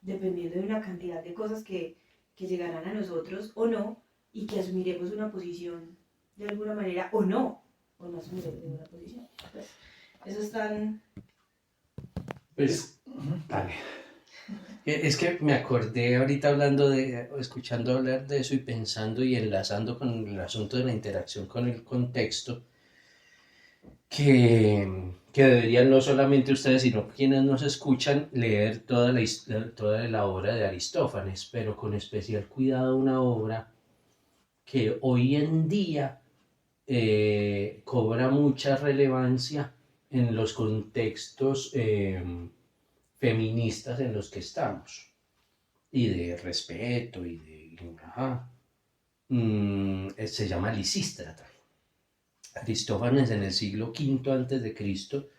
dependiendo de una cantidad de cosas que llegarán a nosotros o no, y que asumiremos una posición de alguna manera o no asumiremos ninguna posición. Pues, eso es tan... Pues, Dale. es que me acordé ahorita escuchando hablar de eso y pensando y enlazando con el asunto de la interacción con el contexto, que deberían no solamente ustedes, sino quienes nos escuchan, leer toda la obra de Aristófanes, pero con especial cuidado una obra que hoy en día cobra mucha relevancia en los contextos feministas en los que estamos, y de respeto, y de... Ajá. Se llama Lisístrata. Aristófanes en el siglo V antes de Cristo,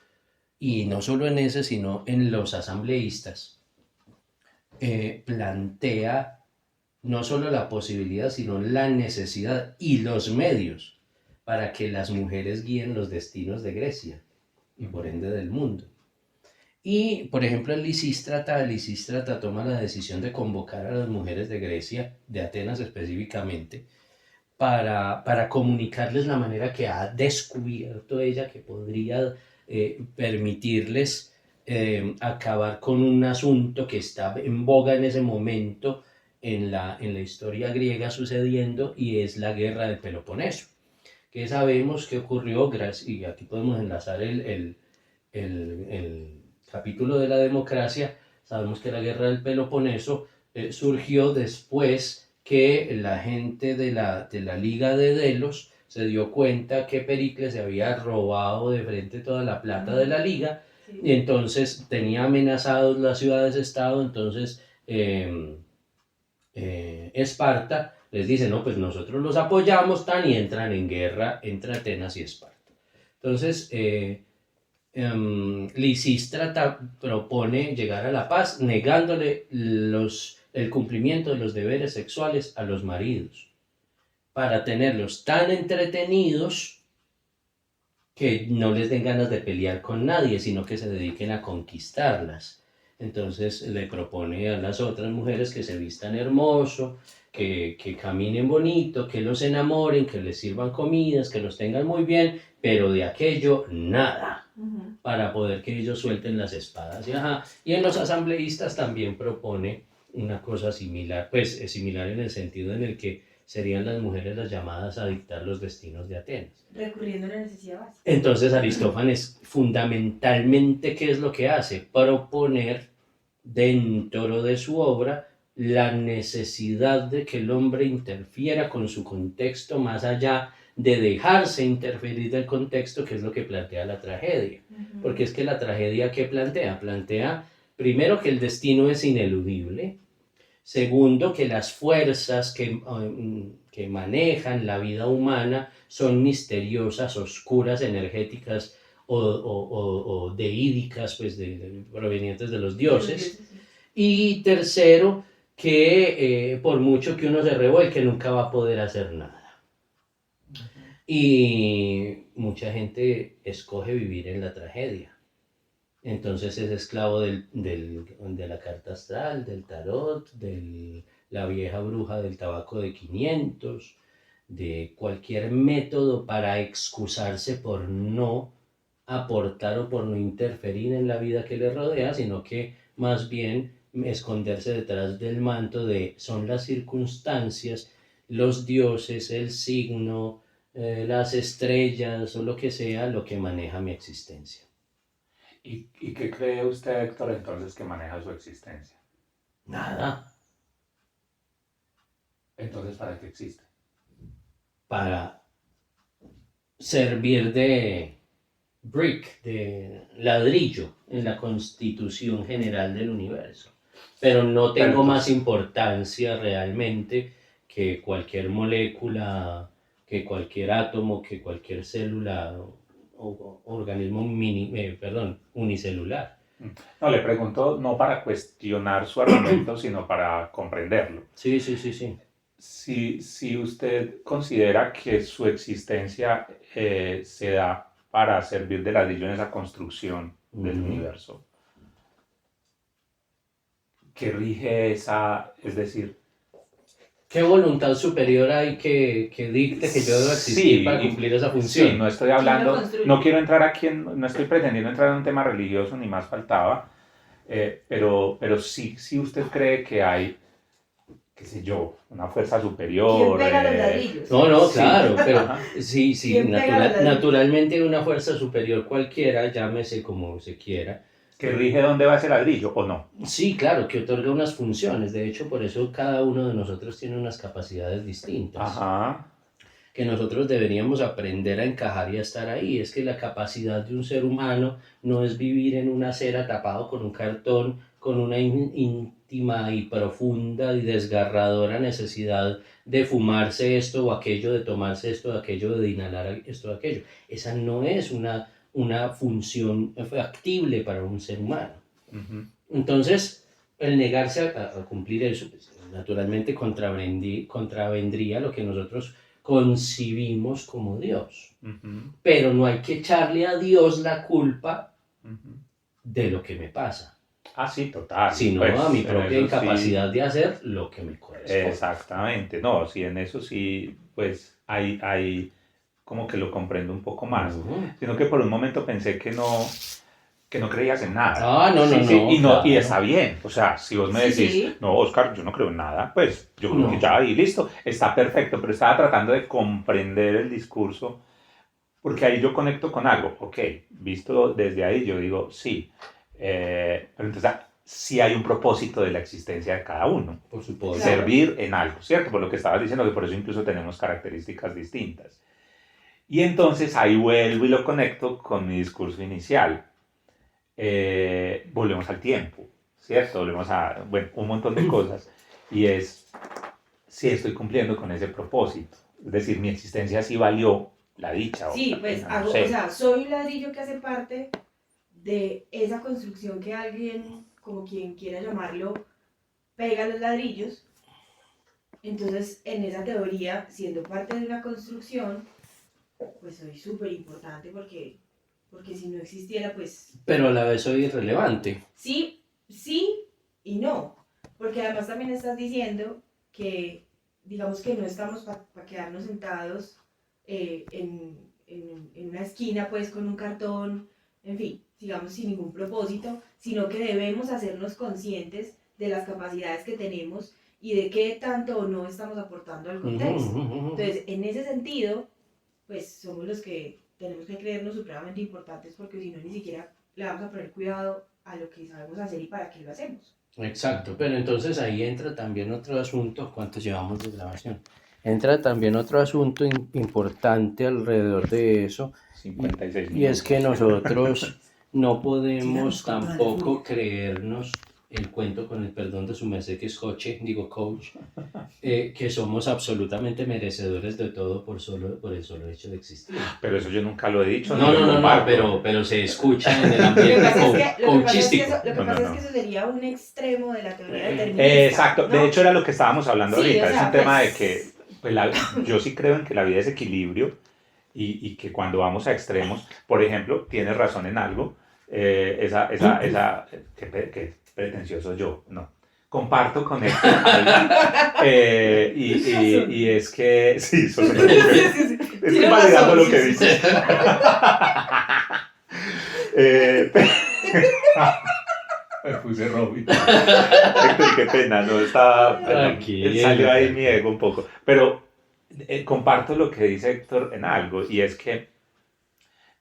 y no solo en ese, sino en los asambleístas, plantea no solo la posibilidad, sino la necesidad y los medios para que las mujeres guíen los destinos de Grecia y por ende del mundo. Y, por ejemplo, Lisístrata toma la decisión de convocar a las mujeres de Grecia, de Atenas específicamente, para comunicarles la manera que ha descubierto ella que podría permitirles acabar con un asunto que está en boga en ese momento en la historia griega sucediendo, y es la guerra del Peloponeso, que sabemos que ocurrió, y aquí podemos enlazar el capítulo de la democracia. Sabemos que la guerra del Peloponeso surgió después que la gente de la Liga de Delos se dio cuenta que Pericles se había robado de frente toda la plata de la Liga, Sí. y entonces tenía amenazados las ciudades-estado. Entonces Esparta les dice, no, pues nosotros los apoyamos, y entran en guerra entre Atenas y Esparta. Entonces Lisístrata propone llegar a la paz negándole el cumplimiento de los deberes sexuales a los maridos, para tenerlos tan entretenidos que no les den ganas de pelear con nadie, sino que se dediquen a conquistarlas. Entonces le propone a las otras mujeres que se vistan hermoso, que caminen bonito, que los enamoren, que les sirvan comidas, que los tengan muy bien, pero de aquello nada, para poder que ellos suelten las espadas. Y en los asambleístas también propone una cosa similar, pues es similar en el sentido en el que serían las mujeres las llamadas a dictar los destinos de Atenas. Recurriendo a la necesidad básica. Entonces Aristófanes fundamentalmente, ¿qué es lo que hace? Proponer dentro de su obra la necesidad de que el hombre interfiera con su contexto, más allá de dejarse interferir del contexto, que es lo que plantea la tragedia. Porque es que la tragedia, ¿qué plantea? Plantea primero que el destino es ineludible. Segundo, que las fuerzas que manejan la vida humana son misteriosas, oscuras, energéticas o deídicas, pues provenientes de los dioses. Y tercero, que por mucho que uno se revuelque, nunca va a poder hacer nada. Y mucha gente escoge vivir en la tragedia. Entonces es esclavo de la carta astral, del tarot, de la vieja bruja del tabaco de 500, de cualquier método para excusarse por no aportar o por no interferir en la vida que le rodea, sino que más bien esconderse detrás del manto de son las circunstancias, los dioses, el signo, las estrellas o lo que sea, lo que maneja mi existencia. ¿Y qué cree usted, Héctor, entonces que maneja su existencia? Nada. Entonces, ¿para qué existe? Para servir de brick, de ladrillo en la constitución general del universo. Pero no tengo más importancia realmente que cualquier molécula, que cualquier átomo, que cualquier célula o organismo unicelular. No, le pregunto no para cuestionar su argumento, sino para comprenderlo. Sí. Si usted considera que su existencia se da para servir de ladrillo en esa construcción del universo, ¿qué rige esa, es decir, qué voluntad superior hay que dicte que yo debo existir para cumplir esa función? Sí, no estoy hablando, no quiero entrar aquí, no estoy pretendiendo entrar en un tema religioso, ni más faltaba, pero sí usted cree que hay, qué sé yo, una fuerza superior. ¿Quién pega los ladrillos? No, Sí. claro, pero sí, ¿Quién pega los ladrillos? naturalmente una fuerza superior cualquiera, llámese como se quiera, ¿Que rige dónde va ese ladrillo o no? Sí, claro, que otorga unas funciones. De hecho, por eso cada uno de nosotros tiene unas capacidades distintas. Ajá. Que nosotros deberíamos aprender a encajar y a estar ahí. Es que la capacidad de un ser humano no es vivir en una acera tapado con un cartón, con una íntima y profunda y desgarradora necesidad de fumarse esto o aquello, de tomarse esto o aquello, de inhalar esto o aquello. Esa no es una función factible para un ser humano. Entonces, el negarse a cumplir eso, pues, naturalmente contravendría lo que nosotros concibimos como Dios. Pero no hay que echarle a Dios la culpa de lo que me pasa. Sí, total. Sino pues, a mi propia incapacidad sí, de hacer lo que me corresponde. Exactamente. No, sí, en eso sí, pues hay como que lo comprendo un poco más. Sino que por un momento pensé que no, que no creías en nada. Ah, no, Sí, no, sí, no. y Claro. está bien. O sea, si vos me Sí, decís, sí. no, Oscar, yo no creo en nada, pues yo creo No. que ya y listo, está perfecto, pero estaba tratando de comprender el discurso, porque ahí yo conecto con algo. Ok, visto desde ahí, yo digo, sí, pero entonces sí hay un propósito de la existencia de cada uno. Por supuesto. Claro. Servir en algo, ¿cierto? Por lo que estabas diciendo, que por eso incluso tenemos características distintas. Y entonces ahí vuelvo y lo conecto con mi discurso inicial. Volvemos al tiempo, ¿cierto? Volvemos a, bueno, un montón de cosas. Y es si estoy cumpliendo con ese propósito. Es decir, mi existencia sí valió la dicha. Sí, O la pues pena, no hago, sé. o sea, soy un ladrillo que hace parte de esa construcción que alguien, como quien quiera llamarlo, pega los ladrillos. Entonces, en esa teoría, siendo parte de una construcción, pues soy súper importante porque si no existiera, pues Pero a la vez soy irrelevante. sí, sí y no. Porque además también estás diciendo que, digamos que no estamos para quedarnos sentados en una esquina, pues con un cartón, en fin, digamos sin ningún propósito, sino que debemos hacernos conscientes de las capacidades que tenemos y de qué tanto o no estamos aportando al contexto. Entonces, en ese sentido, pues somos los que tenemos que creernos supremamente importantes porque si no, ni siquiera le vamos a poner cuidado a lo que sabemos hacer y para qué lo hacemos. Exacto, pero entonces ahí entra también otro asunto, ¿cuánto llevamos de grabación? Entra también otro asunto importante alrededor de eso, 56 y es que minutos. nosotros no podemos Sigamos con toda la tampoco furia. creernos el cuento con el perdón de su merced que es coach, que somos absolutamente merecedores de todo por el solo hecho de existir. Pero eso yo nunca lo he dicho. No, ni lo no, no, no, comparto. pero se escucha en el Lo que ambiente pasa es que, lo que pasa es que coachístico. eso, lo que No, no, pasa es no. que eso sería un extremo de la teoría determinista. Exacto, ¿no? de hecho era lo que estábamos hablando Sí, ahorita, o es sea, un tema pues- de que pues, yo sí creo en que la vida es equilibrio y que cuando vamos a extremos, por ejemplo, tienes razón en algo, qué pretencioso yo, no, comparto con esto algo, y es que, sí, solo Sí, sí, sí. estoy Tienes validando razón, lo sí, que sí, dices. Eh, Me puse rojo. Héctor, qué pena, no estaba. Tranquilo. Salió ahí mi ego un poco. Pero comparto lo que dice Héctor en algo, y es que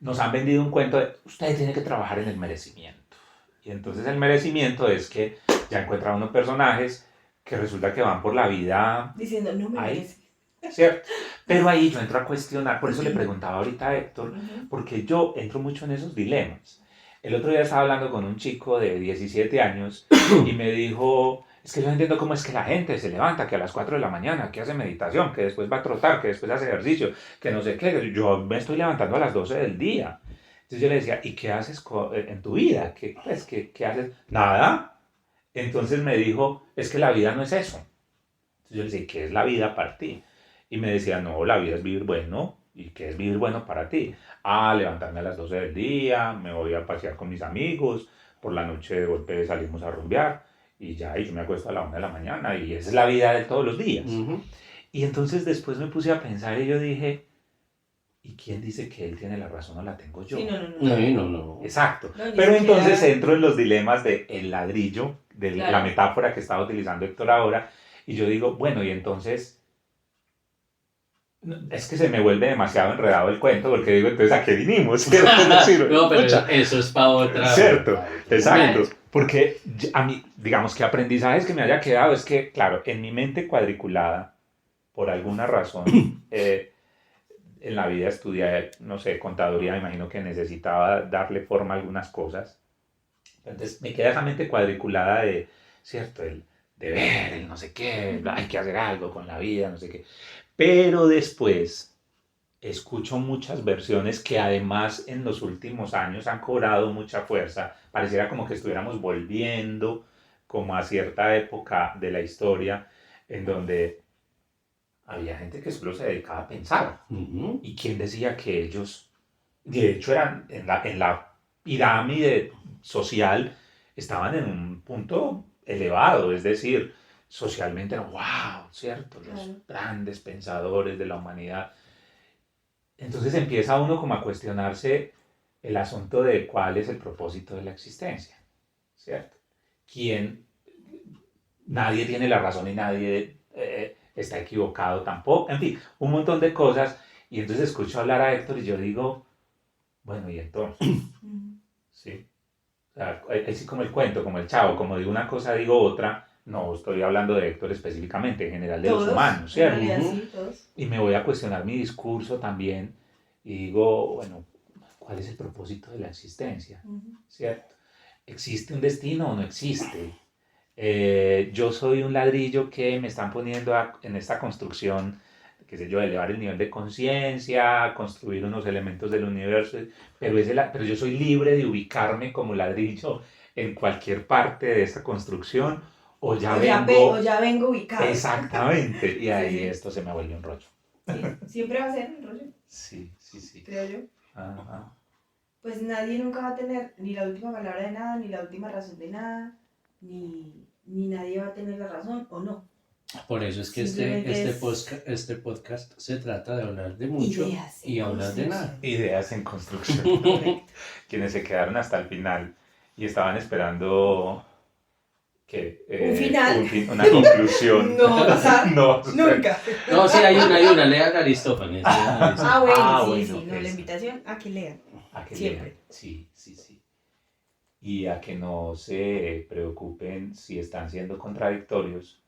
nos han vendido un cuento de usted tiene que trabajar en el merecimiento. Y entonces el merecimiento es que ya encuentra unos personajes que resulta que van por la vida Diciendo, no me ahí, merece. ¿cierto? Pero ahí yo entro a cuestionar, por eso le preguntaba ahorita a Héctor, Ujú. porque yo entro mucho en esos dilemas. El otro día estaba hablando con un chico de 17 años y me dijo, es que yo no entiendo cómo es que la gente se levanta, que a las 4 de la mañana, que hace meditación, que después va a trotar, que después hace ejercicio, que no sé qué, yo me estoy levantando a las 12 del día. Entonces yo le decía, ¿y qué haces en tu vida? ¿Qué haces? Nada. Entonces me dijo, es que la vida no es eso. Entonces yo le decía, ¿qué es la vida para ti? Y me decía, no, la vida es vivir bueno. ¿Y qué es vivir bueno para ti? Ah, levantarme a las 12 del día, me voy a pasear con mis amigos, por la noche de golpe salimos a rumbear y ya, y yo me acuesto a la 1 de la mañana y esa es la vida de todos los días. Ujú. Y entonces después me puse a pensar y yo dije, ¿y quién dice que él tiene la razón o la tengo yo? Sí, no, no, no. No, no, no. Exacto. No, ni Pero siquiera- entonces entro en los dilemas de el ladrillo, de Claro. la metáfora que estaba utilizando Héctor ahora, y yo digo, bueno, y entonces es que se me vuelve demasiado enredado el cuento porque digo, entonces ¿a qué vinimos? ¿Cierto? Es decir, No, pero pucha, eso es para otra. cierto, para otro exacto. momento. Porque a mí, digamos que aprendizajes que me haya quedado es que, claro, en mi mente cuadriculada, por alguna razón, en la vida estudié, no sé, contaduría, me imagino que necesitaba darle forma a algunas cosas. Entonces me queda esa mente cuadriculada de, ¿cierto? El deber, el no sé qué, hay que hacer algo con la vida, no sé qué. Pero después escucho muchas versiones que además en los últimos años han cobrado mucha fuerza. Pareciera como que estuviéramos volviendo como a cierta época de la historia en donde había gente que solo se dedicaba a pensar. Ujú. ¿Y quién decía que ellos, de hecho, eran en la pirámide social, estaban en un punto elevado? Es decir, socialmente, wow, ¿cierto? Los Claro. grandes pensadores de la humanidad. Entonces empieza uno como a cuestionarse el asunto de cuál es el propósito de la existencia, ¿cierto? ¿Quién? Nadie tiene la razón y nadie está equivocado tampoco. En fin, un montón de cosas. Y entonces escucho hablar a Héctor y yo digo, bueno, ¿y entonces? ¿Sí? O sea, así como el cuento, como el chavo, como digo una cosa, digo otra. No estoy hablando de Héctor específicamente, en general de los humanos, En ¿cierto? realidad sí, todos. Y me voy a cuestionar mi discurso también y digo, bueno, ¿cuál es el propósito de la existencia? ¿Cierto? ¿Existe un destino o no existe? Yo soy un ladrillo que me están poniendo en esta construcción, qué sé yo, elevar el nivel de conciencia, construir unos elementos del universo, pero yo soy libre de ubicarme como ladrillo en cualquier parte de esta construcción o ya vengo... O ya vengo ubicado. Exactamente, y ahí Sí. esto se me vuelve un rollo. Sí, siempre va a ser un rollo, Sí, sí, sí. creo yo. Ajá. Pues nadie nunca va a tener ni la última palabra de nada, ni la última razón de nada, ni nadie va a tener la razón o no. Por eso es que Simplemente este podcast se trata de hablar de mucho Ideas y en hablar de nada. construcción. Ideas en construcción. Correcto. Quienes se quedaron hasta el final y estaban esperando que Un final. una conclusión. No va a pasar. No, Nunca. No, sí, hay una, lean Aristófanes. lean Aristófanes. Ah, bueno, Ah, sí, bueno, sí, no, la eso. invitación a que lean. A que Siempre. lean. Sí, sí, sí. Y a que no se preocupen si están siendo contradictorios,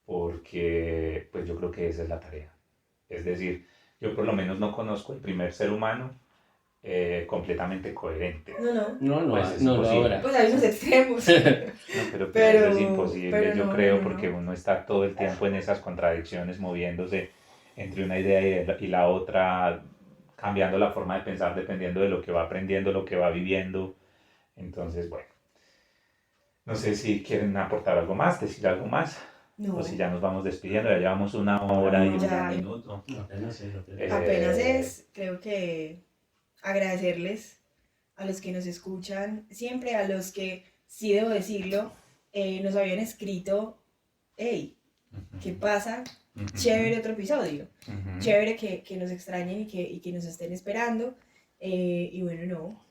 porque pues yo creo que esa es la tarea. Es decir, yo por lo menos no conozco el primer ser humano completamente coherente. No, Pues es no lo imposible. habrá. pues hay unos extremos. No, pero Pero- eso es imposible, pero yo no, creo, no, porque no. uno está todo el tiempo en esas contradicciones, moviéndose entre una idea y la otra, cambiando la forma de pensar dependiendo de lo que va aprendiendo, lo que va viviendo. Entonces, bueno, no sé si quieren aportar algo más, decir algo más, No, o si ya nos vamos despidiendo, ya llevamos 1 hora y Ya. 1 minuto. Apenas apenas es, creo que agradecerles a los que nos escuchan, siempre a los que, sí debo decirlo, nos habían escrito, hey, ¿qué pasa? Chévere otro episodio. Ujú. Chévere que nos extrañen y que nos estén esperando. Y bueno, no,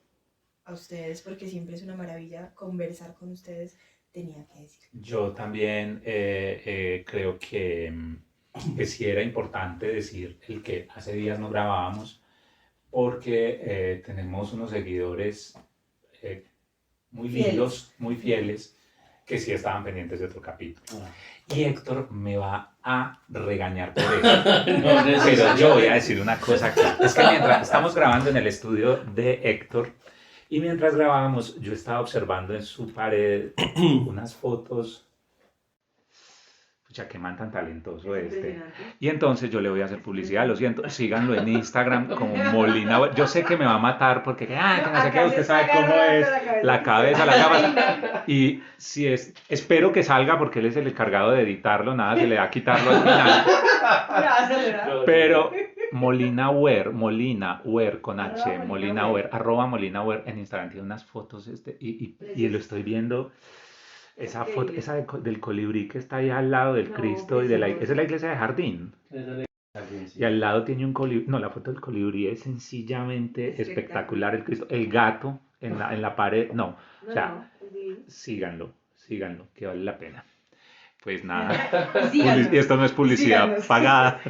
a ustedes, porque siempre es una maravilla conversar con ustedes, tenía que decir. Yo también creo que sí era importante decir el que hace días no grabábamos porque tenemos unos seguidores muy Fieles. lindos, muy fieles, que sí estaban pendientes de otro capítulo. Y Héctor me va a regañar por eso. Pero yo voy a decir una cosa aquí. Es que mientras estamos grabando en el estudio de Héctor, y mientras grabábamos, yo estaba observando en su pared unas fotos. Pucha, qué man tan talentoso este. Y entonces yo le voy a hacer publicidad, lo siento, síganlo en Instagram como Molina. Yo sé que me va a matar porque, que no sé qué, usted sabe cómo es, la cabeza, la cámara. Y si espero que salga porque él es el encargado de editarlo, nada se le da a quitarlo al final. Pero Molina Wear con H, Molina Wear, @MolinaWear en Instagram, tiene unas fotos y lo estoy viendo. Esa foto, esa del colibrí que está ahí al lado del Cristo y de esa es la iglesia de Jardín. Y al lado tiene un colibrí. No, la foto del colibrí es sencillamente espectacular. El Cristo, el gato en la pared. No, o sea, síganlo, que vale la pena. Pues nada, y esto no es publicidad pagada.